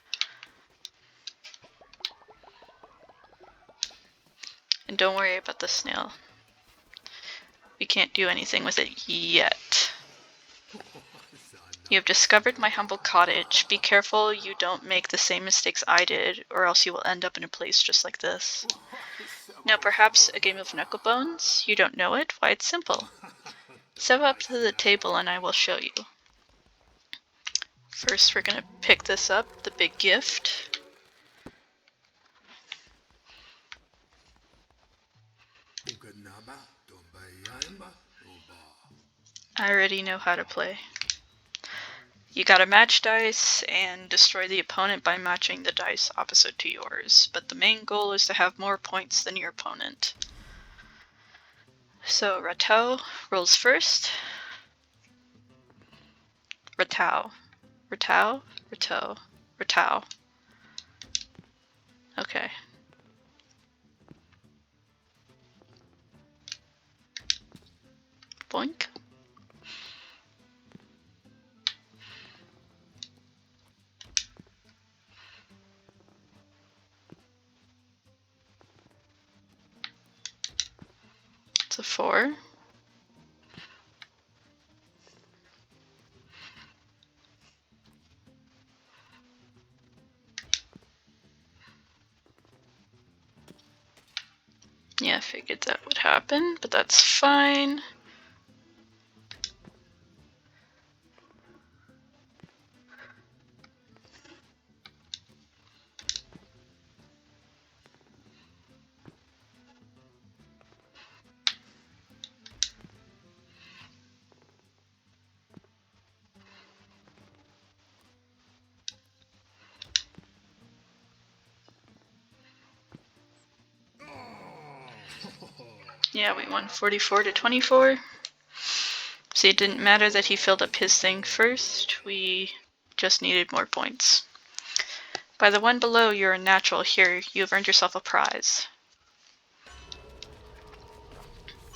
And don't worry about the snail. We can't do anything with it yet. You have discovered my humble cottage. Be careful you don't make the same mistakes I did, or else you will end up in a place just like this. Now perhaps a game of Knucklebones? You don't know it? Why, it's simple. Step up to the table and I will show you. First we're gonna pick this up, the big gift. I already know how to play. You gotta match dice and destroy the opponent by matching the dice opposite to yours, but the main goal is to have more points than your opponent. So Ratau rolls first. Ratau. Ratau? Ratau. Ratau. Okay. Boink. It's a 4. Yeah, I figured that would happen, but that's fine. Yeah, we won 44 to 24. See, it didn't matter that he filled up his thing first. We just needed more points. By the one below, you're a natural. Here, you have earned yourself a prize.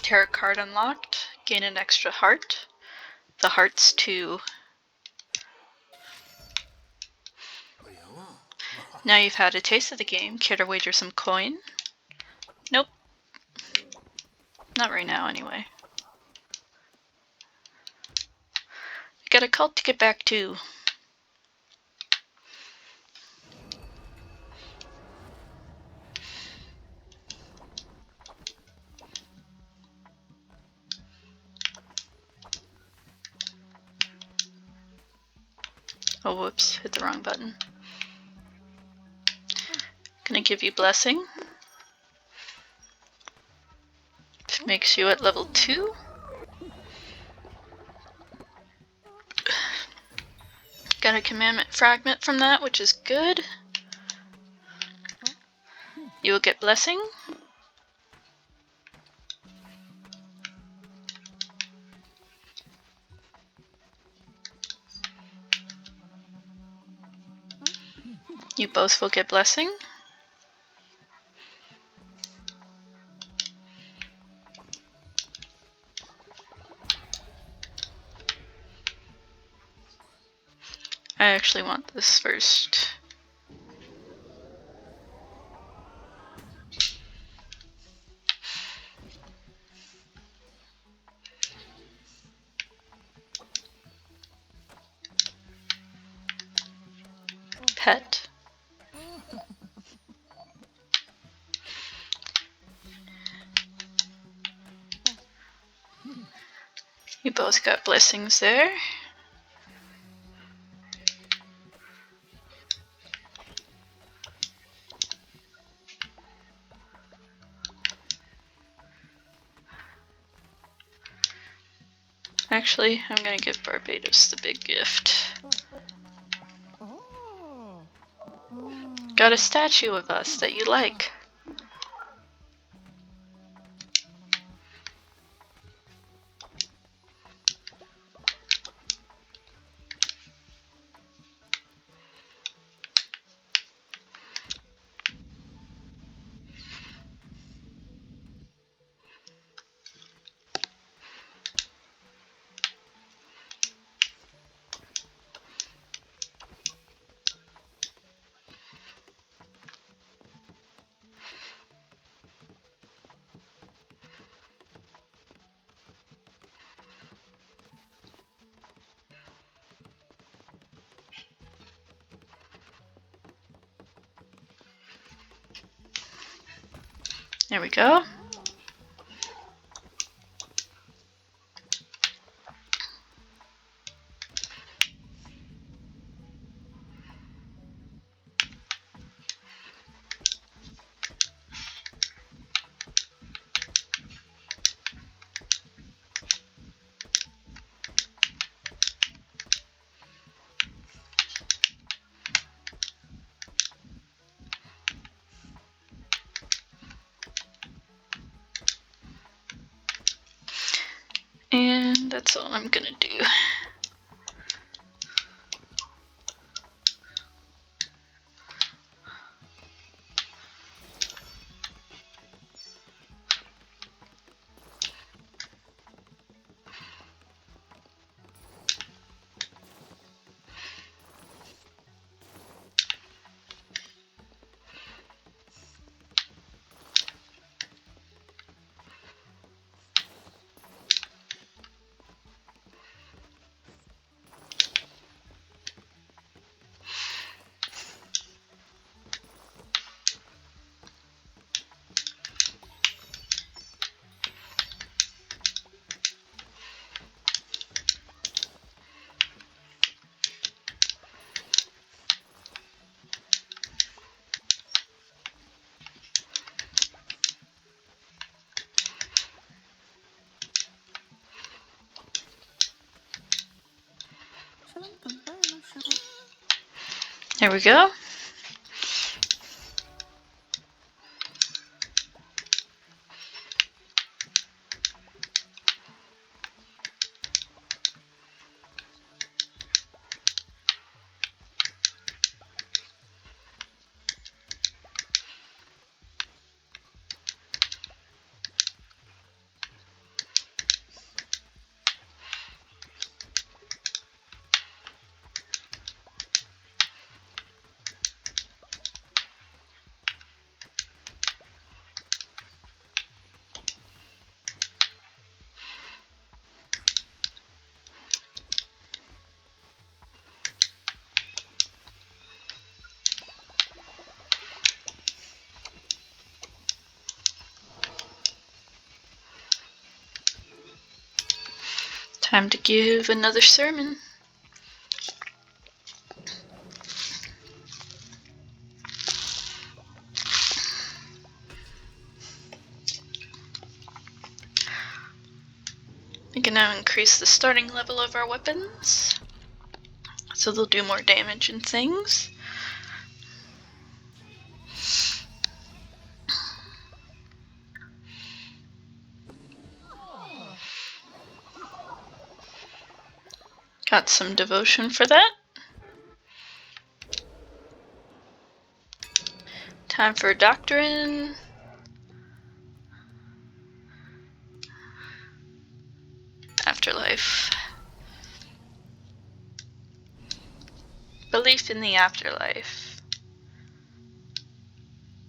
Tarot card unlocked. Gain an extra heart. The heart's 2. Now you've had a taste of the game. Care to wager some coin? Nope. Not right now, anyway. You got a cult to get back to. Oh, whoops. Hit the wrong button. Gonna give you blessing. Makes you at level 2. Got a commandment fragment from that, which is good. You will get blessing. You both will get blessing. I actually want this first. Pet. You both got blessings there. Actually, I'm gonna give Barbados the big gift. Got a statue of us that you like. There we go. And that's all I'm gonna do. There we go. Time to give another sermon. We can now increase the starting level of our weapons, so they'll do more damage and things. Got some devotion for that. Time for doctrine. Afterlife. Belief in the afterlife.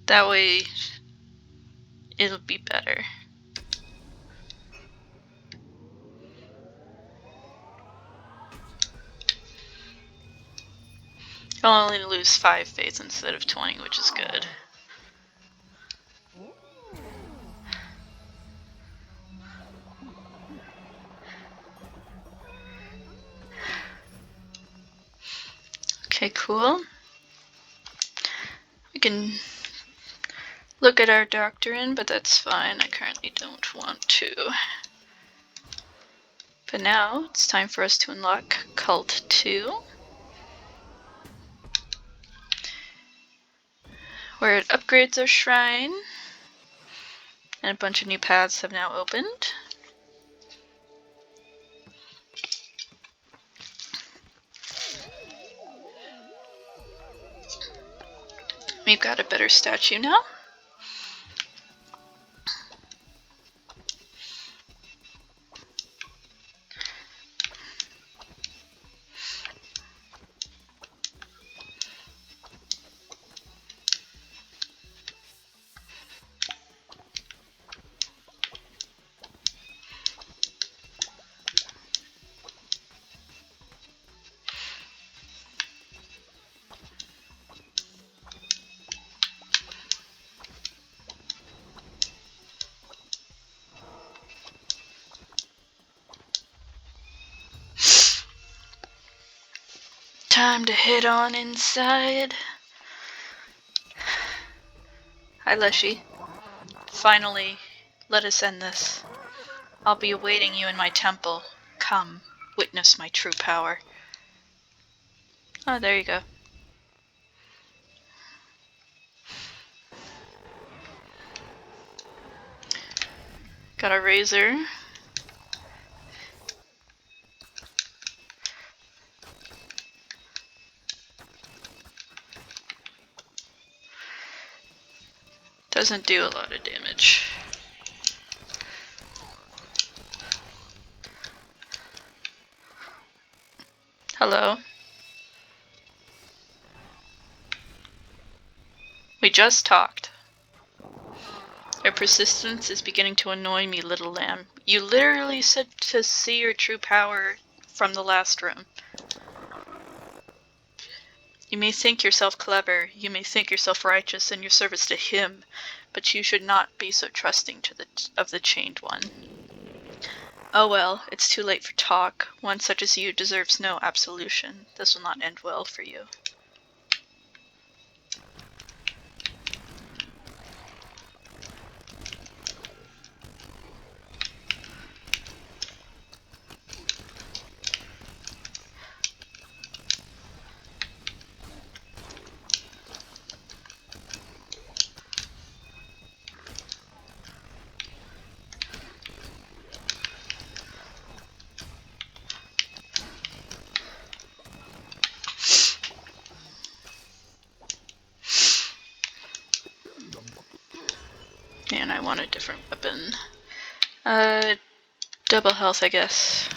That way it'll be better. I'll only lose 5 faith instead of 20, which is good. Okay, cool. We can look at our doctrine, but that's fine. I currently don't want to. But now it's time for us to unlock Cult 2, where it upgrades our shrine, and a bunch of new paths have now opened. We've got a better statue now. Time to head on inside. Hi, Leshy. Finally, let us end this. I'll be awaiting you in my temple. Come, witness my true power. Oh, there you go. Got a razor. Doesn't do a lot of damage. Hello. We just talked. Your persistence is beginning to annoy me, little lamb. You literally said to see your true power from the last room. You may think yourself clever, you may think yourself righteous in your service to him, but you should not be so trusting of the Chained One. Oh well, it's too late for talk. One such as you deserves no absolution. This will not end well for you. And I want a different weapon. Double health, I guess.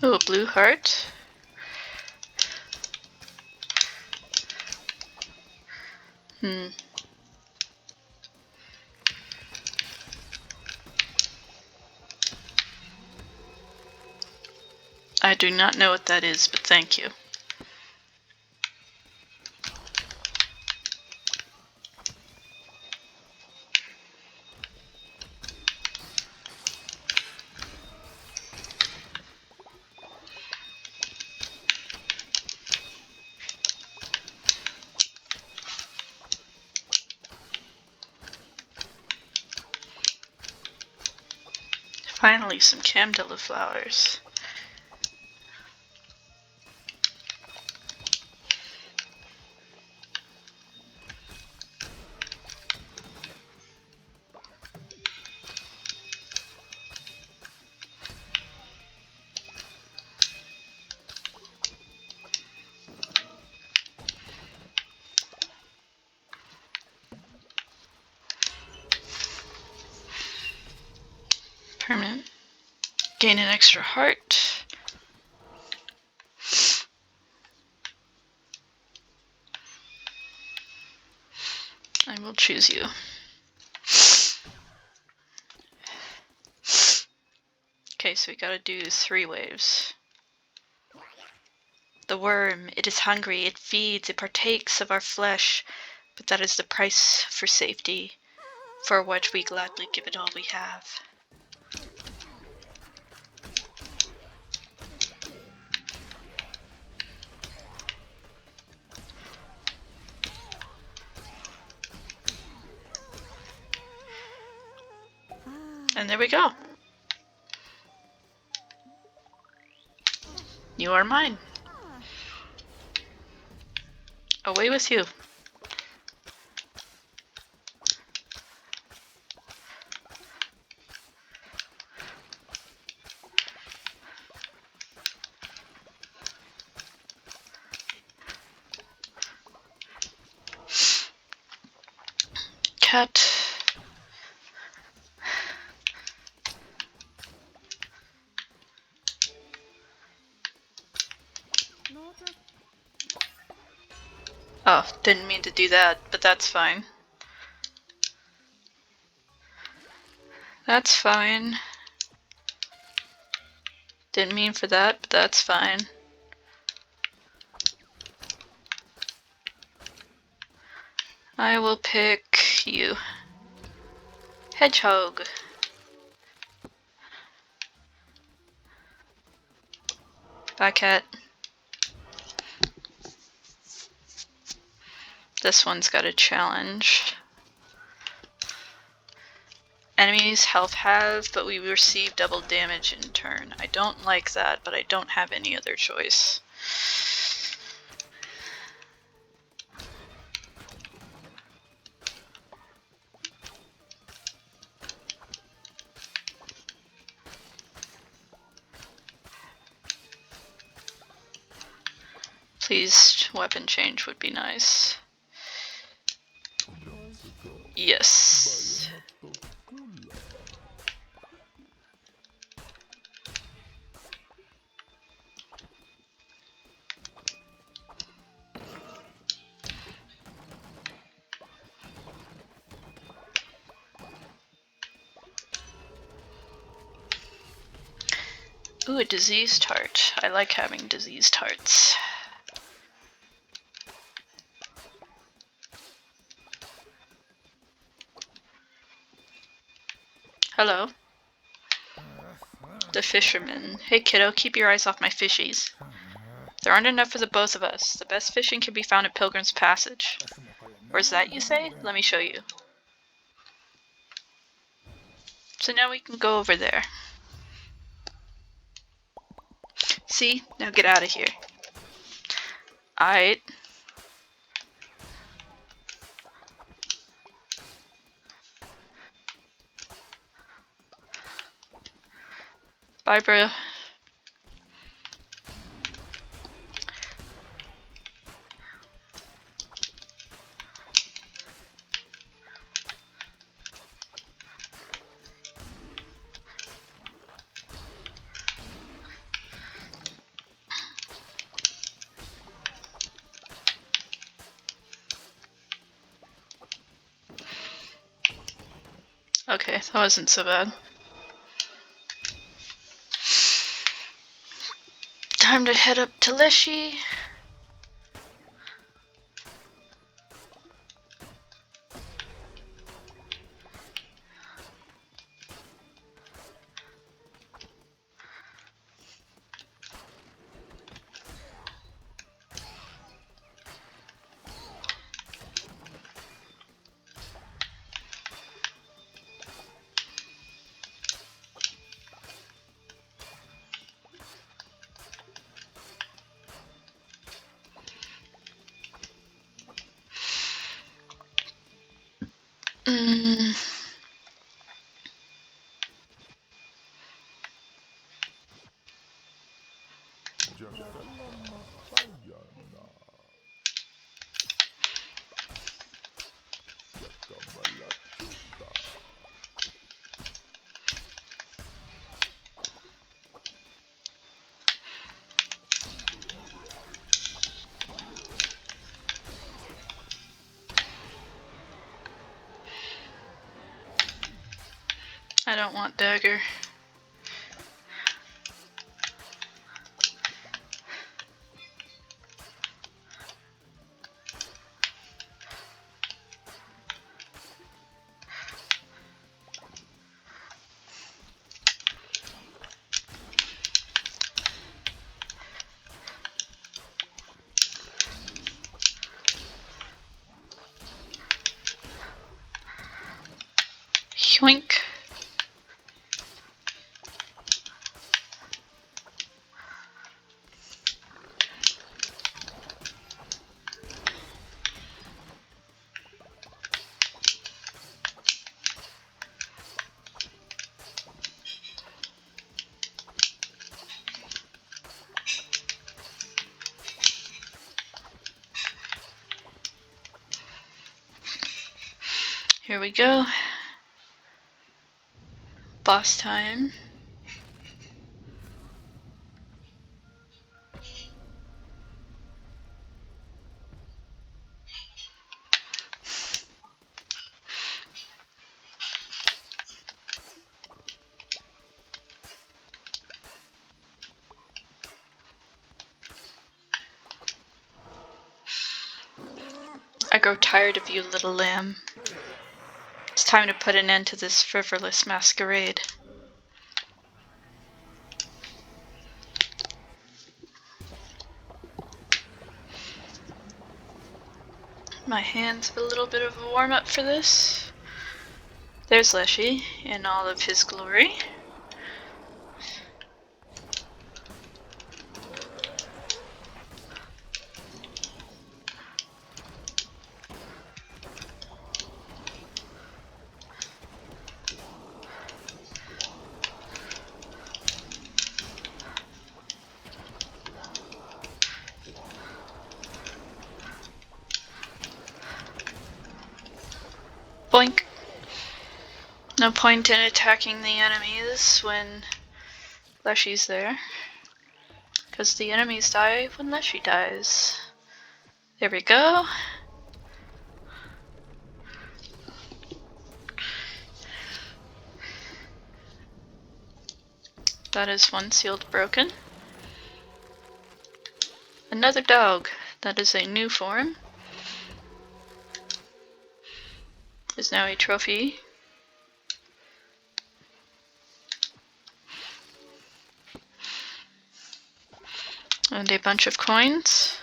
Oh, a blue heart. I do not know what that is, but thank you. Finally, some Camdilla flowers. Permanent. Gain an extra heart. I will choose you. Okay, so we gotta do 3 waves. The worm, it is hungry, it feeds, it partakes of our flesh, but that is the price for safety, for which we gladly give it all we have. And there we go. You are mine. Away with you. Cat. Oh, didn't mean to do that, but that's fine. That's fine. Didn't mean for that, but that's fine. I will pick you. Hedgehog. Bye, cat. This one's got a challenge. Enemies health halved, but we receive double damage in turn. I don't like that, but I don't have any other choice. Please, weapon change would be nice. Yes. Ooh, a diseased heart. I like having diseased hearts. Hello. The fisherman. Hey kiddo, keep your eyes off my fishies. There aren't enough for the both of us. The best fishing can be found at Pilgrim's Passage. Where's that, you say? Let me show you. So now we can go over there. See? Now get out of here. Alright. Bye, bro. Okay, that wasn't so bad. time to head up to Leshy. I don't want dagger. Yoink. Here we go. Boss time. I grow tired of you, little lamb. It's time to put an end to this frivolous masquerade. My hands have a little bit of a warm-up for this. There's Leshy in all of his glory. Boink. No point in attacking the enemies when Leshy's there, because the enemies die when Leshy dies. There we go. That is one sealed broken. Another dog. That is a new form. Is now a trophy. And a bunch of coins.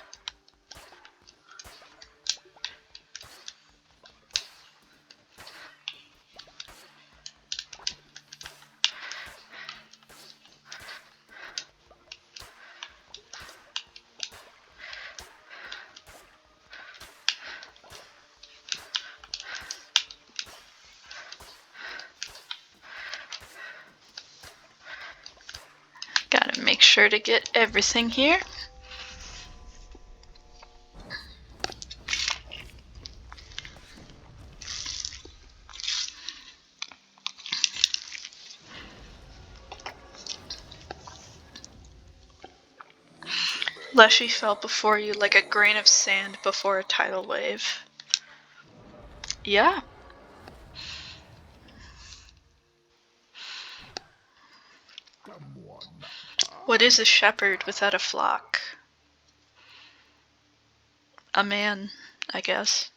Gotta make sure to get everything here. Leshy fell before you like a grain of sand before a tidal wave. Yeah. What is a shepherd without a flock? A man, I guess.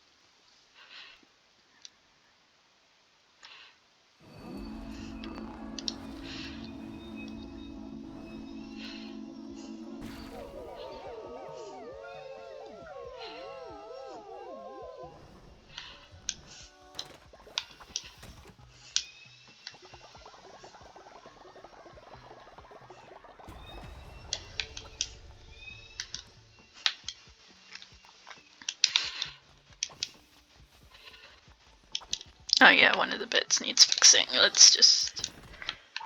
Oh yeah, one of the bits needs fixing. Let's just...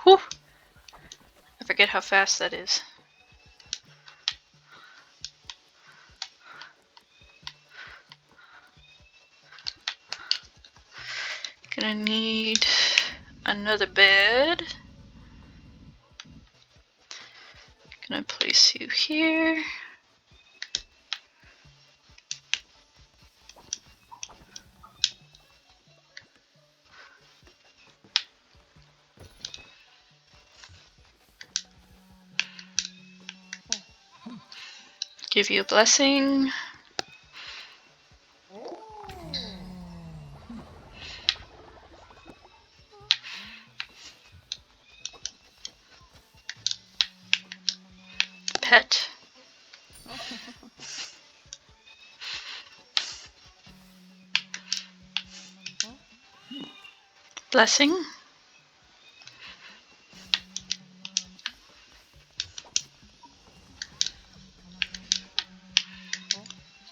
Whew! I forget how fast that is. Gonna need another bed. Gonna place you here. Give you a blessing. Pet. Blessing.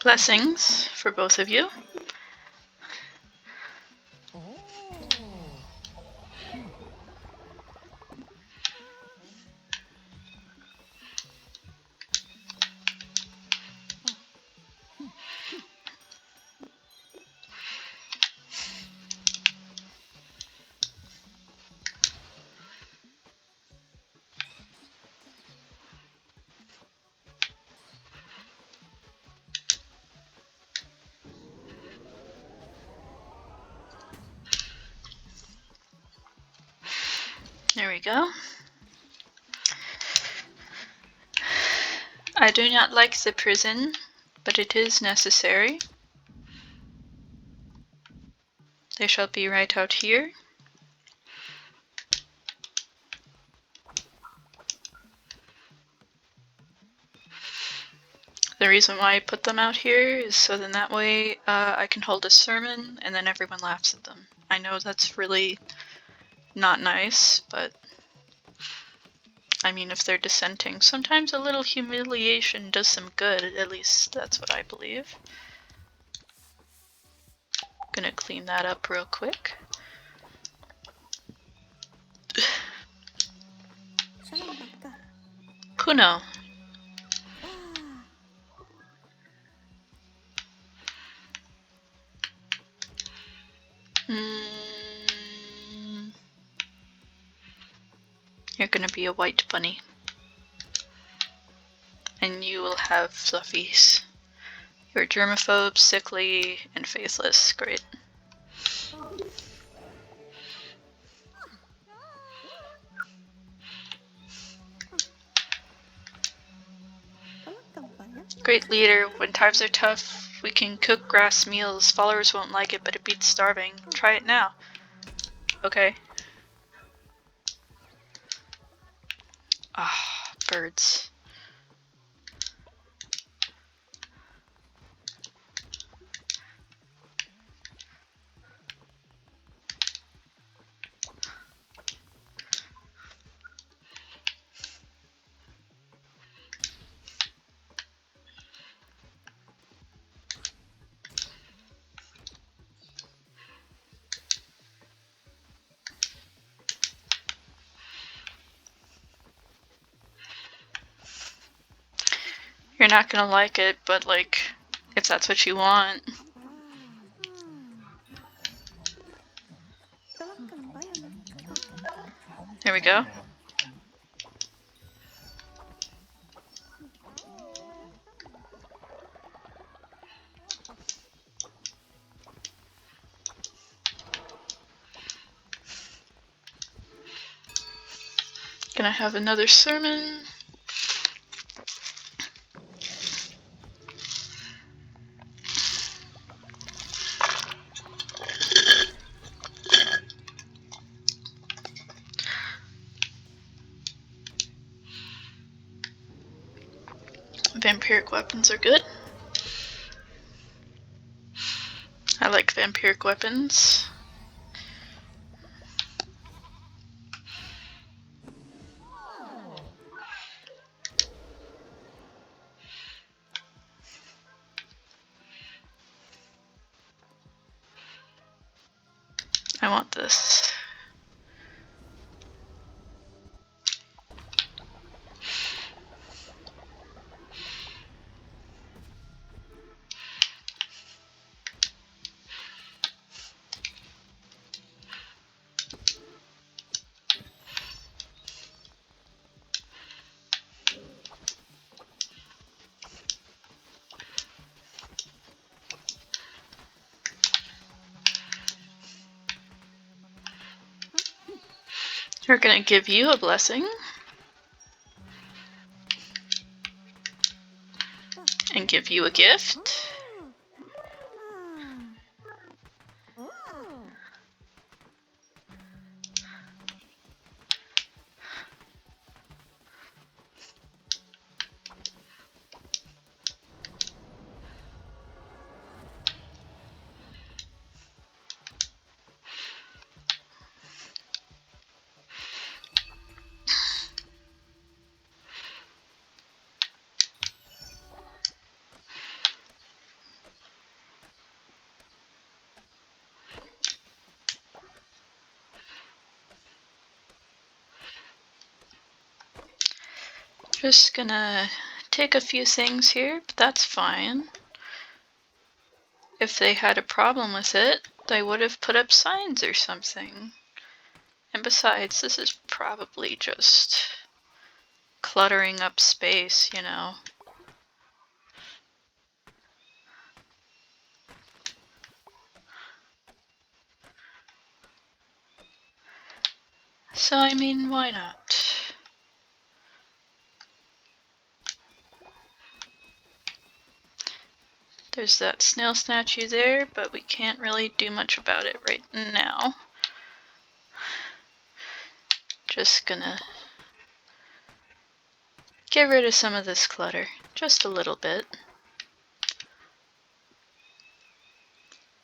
Blessings for both of you. There we go. I do not like the prison, but it is necessary. They shall be right out here. The reason why I put them out here is so then that way I can hold a sermon and then everyone laughs at them. I know that's really not nice, but I mean, if they're dissenting, sometimes a little humiliation does some good. At least that's what I believe. Gonna clean that up real quick. Kuno. You're gonna be a white bunny. And you will have fluffies. You're germaphobe, sickly, and faithless. Great. Great leader. When times are tough, we can cook grass meals. Followers won't like it, but it beats starving. Try it now. Okay. Ah, birds. You're not gonna like it, but like, if that's what you want. There we go. Gonna have another sermon. vampiric weapons are good. I like vampiric weapons. I want this. We're gonna give you a blessing. And give you a gift. Just gonna take a few things here, but that's fine. If they had a problem with it, they would have put up signs or something. And besides, this is probably just cluttering up space, you know. So, I mean, why not? There's that snail statue there, but we can't really do much about it right now. Just gonna get rid of some of this clutter, just a little bit.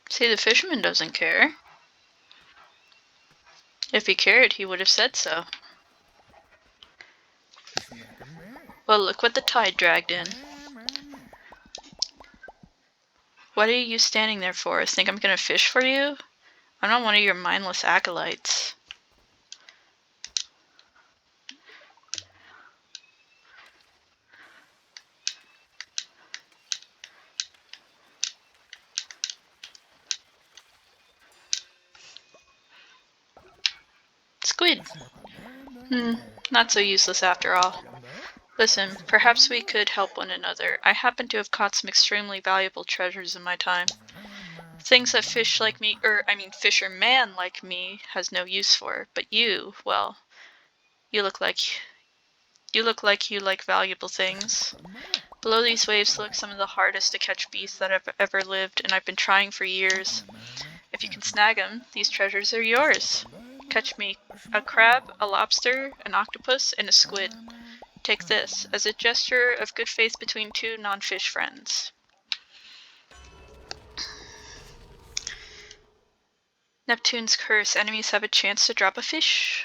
See, the fisherman doesn't care. If he cared, he would have said so. Well, look what the tide dragged in. What are you standing there for? Think I'm gonna fish for you? I'm not one of your mindless acolytes. Squid. Not so useless after all. Listen, perhaps we could help one another. I happen to have caught some extremely valuable treasures in my time. Things that fish like me, fisherman like me has no use for. But you, well, you look like you like valuable things. Below these waves look some of the hardest to catch beasts that have ever lived, and I've been trying for years. If you can snag them, these treasures are yours. Catch me a crab, a lobster, an octopus, and a squid. Take this as a gesture of good faith between two non-fish friends. Neptune's curse. Enemies have a chance to drop a fish.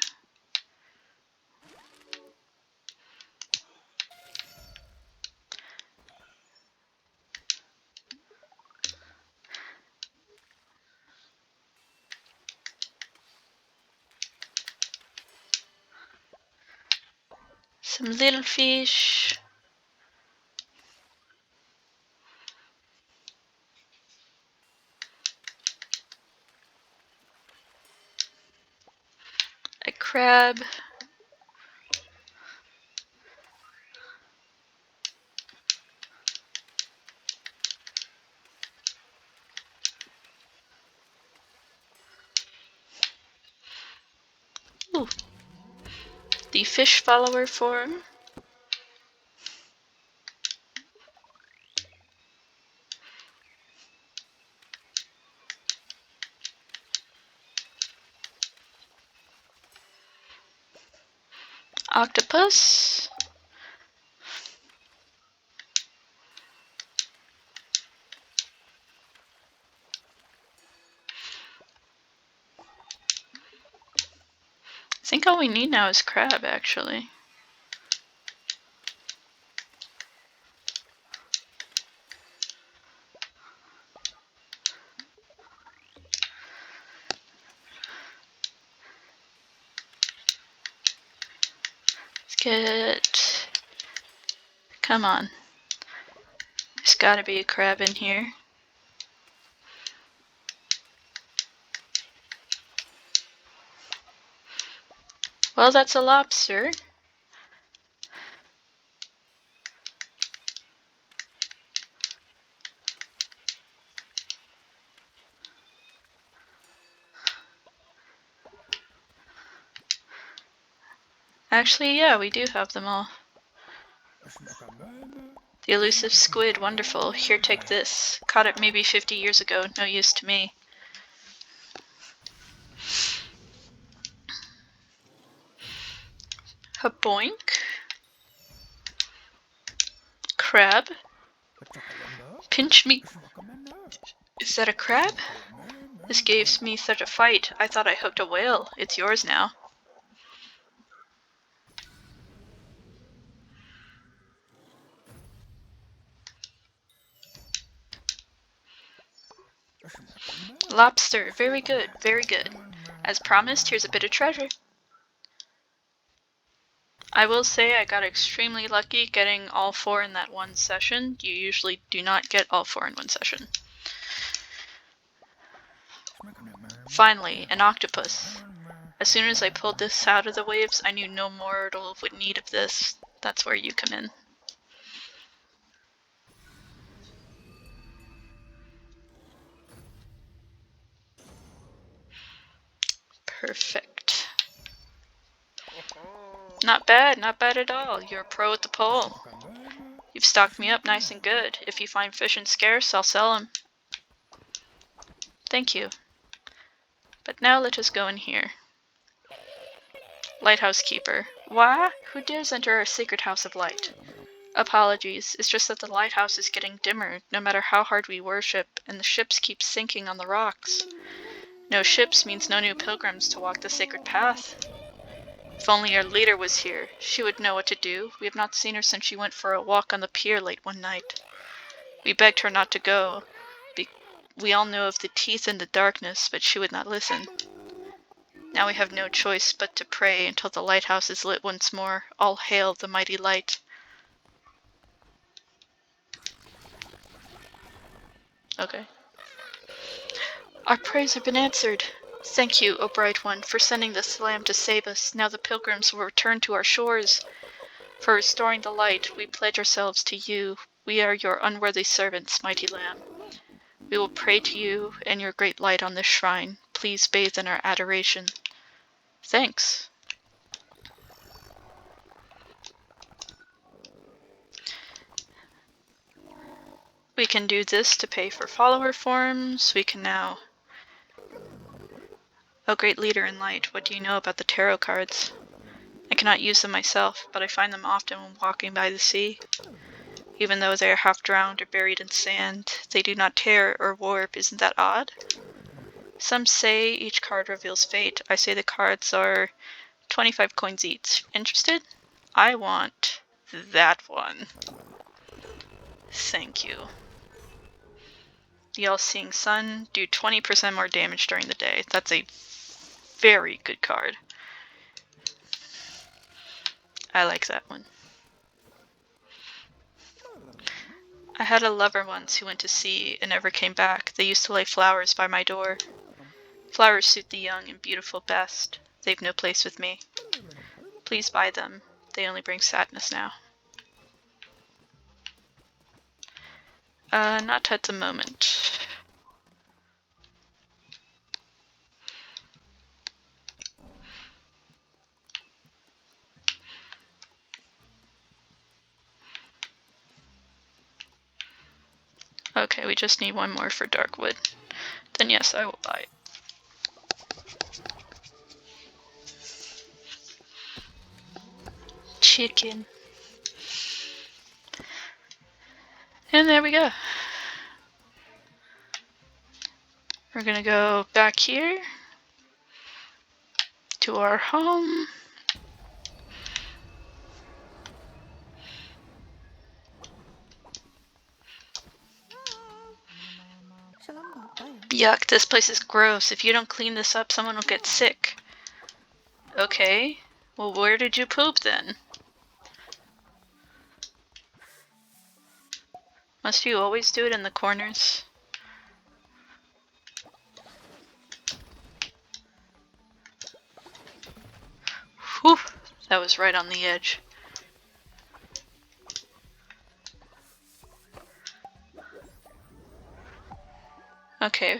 Some little fish. A crab. Ooh. The fish follower form. Octopus. all we need now is crab, actually. Let's get... Come on. There's gotta be a crab in here. Well, that's a lobster. Actually, yeah, we do have them all. The elusive squid, wonderful. Here, take this. Caught it maybe 50 years ago, no use to me. Haboink. Crab. Pinch me. Is that a crab? This gave me such a fight. I thought I hooked a whale. It's yours now. Lobster. Very good, very good. As promised, here's a bit of treasure. I will say I got extremely lucky getting all 4 in that one session. You usually do not get all 4 in one session. Finally, an octopus. As soon as I pulled this out of the waves, I knew no mortal would need of this. That's where you come in. Perfect. Not bad at all. You're a pro at the pole. You've stocked me up nice and good. If you find fishing scarce, I'll sell 'em. Thank you. But now let us go in here. Lighthouse keeper. Why? Who dares enter our sacred house of light? Apologies, it's just that the lighthouse is getting dimmer, no matter how hard we worship, and the ships keep sinking on the rocks. No ships means no new pilgrims to walk the sacred path. If only our leader was here, she would know what to do. We have not seen her since she went for a walk on the pier late one night. We begged her not to go. We all know of the teeth in the darkness, but she would not listen. Now we have no choice but to pray until the lighthouse is lit once more. All hail the mighty light. Okay. Our prayers have been answered. Thank you, O Bright One, for sending this lamb to save us. Now the pilgrims will return to our shores. For restoring the light, we pledge ourselves to you. We are your unworthy servants, mighty Lamb. We will pray to you and your great light on this shrine. Please bathe in our adoration. Thanks. We can do this to pay for follower forms. We can now... O great leader in light, what do you know about the tarot cards? I cannot use them myself, but I find them often when walking by the sea. Even though they are half drowned or buried in sand, they do not tear or warp. Isn't that odd? Some say each card reveals fate. I say the cards are 25 coins each. Interested? I want that one. Thank you. The All-Seeing Sun, do 20% more damage during the day. That's a very good card. I like that one. I had a lover once who went to sea and never came back. They used to lay flowers by my door. Flowers suit the young and beautiful best. They've no place with me. Please buy them. They only bring sadness now. Not at the moment. Okay, we just need one more for Darkwood. Then yes, I will buy it. Chicken. And there we go. We're gonna go back here to our home. Yuck, this place is gross. If you don't clean this up, someone will get sick. Okay. Well, where did you poop then? Must you always do it in the corners? Whew, that was right on the edge. Okay.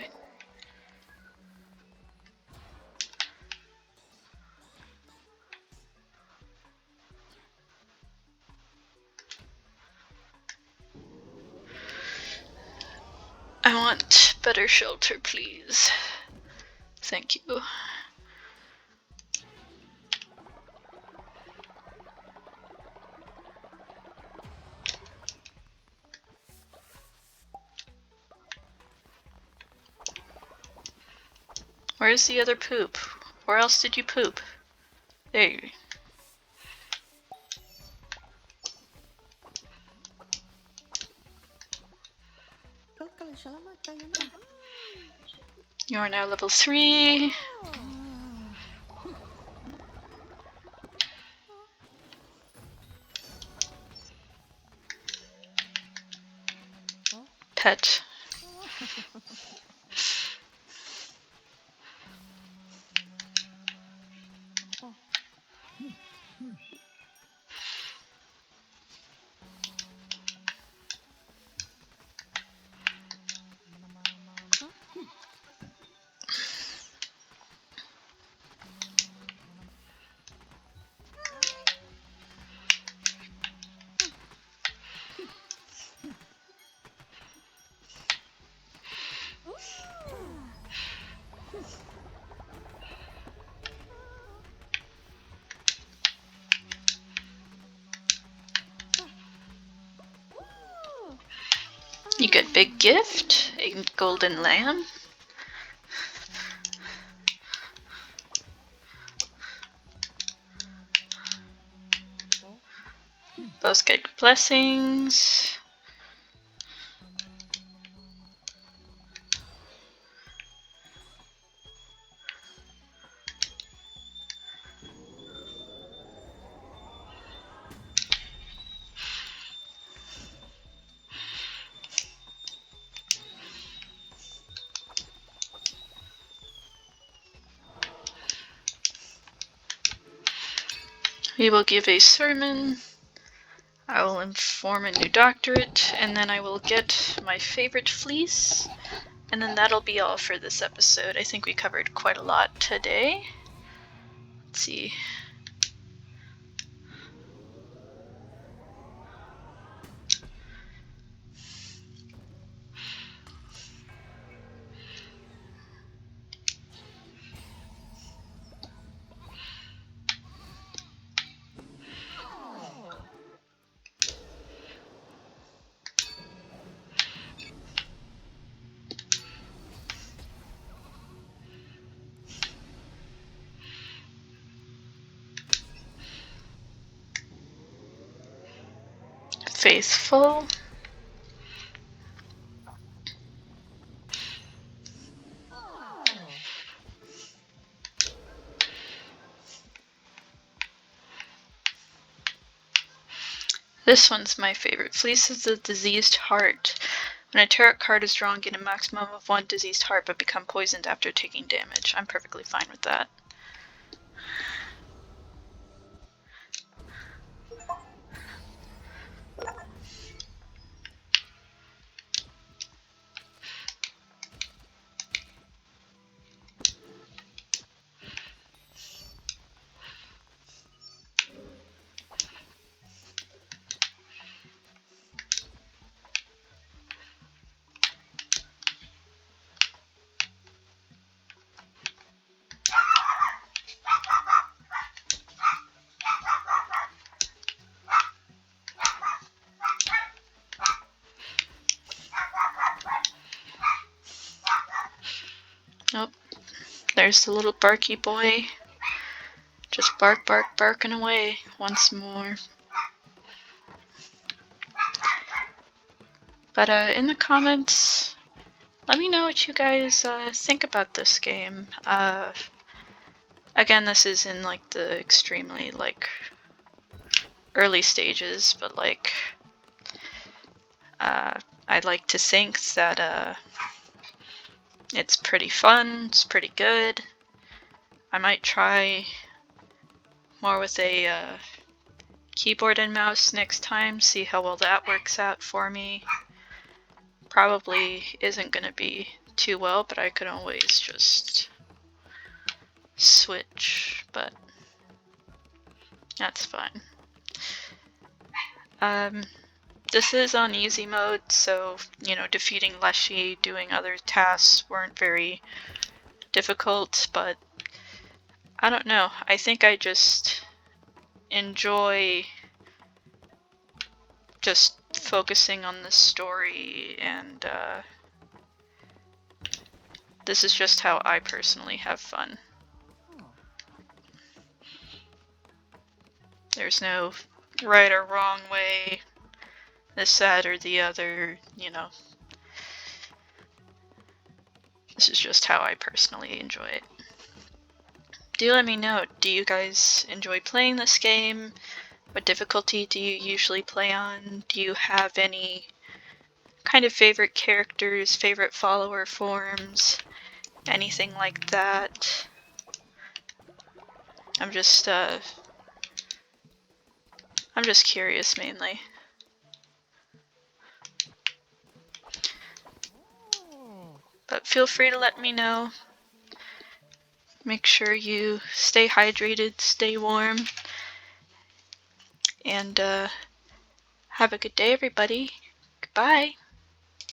I want better shelter, please. Thank you. Where's the other poop? Where else did you poop? There you You are now level 3. Pet. You get big gift, a golden lamb. Both get blessings. We will give a sermon. I will inform a new doctorate, and then I will get my favorite fleece, and then that'll be all for this episode. I think we covered quite a lot today. Let's see. Faithful. This one's my favorite. Fleece is the diseased heart. When a tarot card is drawn, get a maximum of 1 diseased heart, but become poisoned after taking damage. I'm perfectly fine with that. Nope. There's the little barky boy. Just barking away once more. But in the comments, let me know what you guys think about this game. Again, this is in like the extremely like early stages, but like I'd like to think that it's pretty fun, it's pretty good. I might try more with a keyboard and mouse next time, see how well that works out for me. Probably isn't going to be too well, but I could always just switch, but that's fine. This is on easy mode, so, you know, defeating Leshy, doing other tasks weren't very difficult, but I don't know. I think I just enjoy just focusing on the story, and this is just how I personally have fun. There's no right or wrong way, this, that, or the other, you know. This is just how I personally enjoy it. Do let me know, do you guys enjoy playing this game? What difficulty do you usually play on? Do you have any kind of favorite characters, favorite follower forms, anything like that? I'm just curious mainly. But feel free to let me know. Make sure you stay hydrated, stay warm, and have a good day, everybody. Goodbye.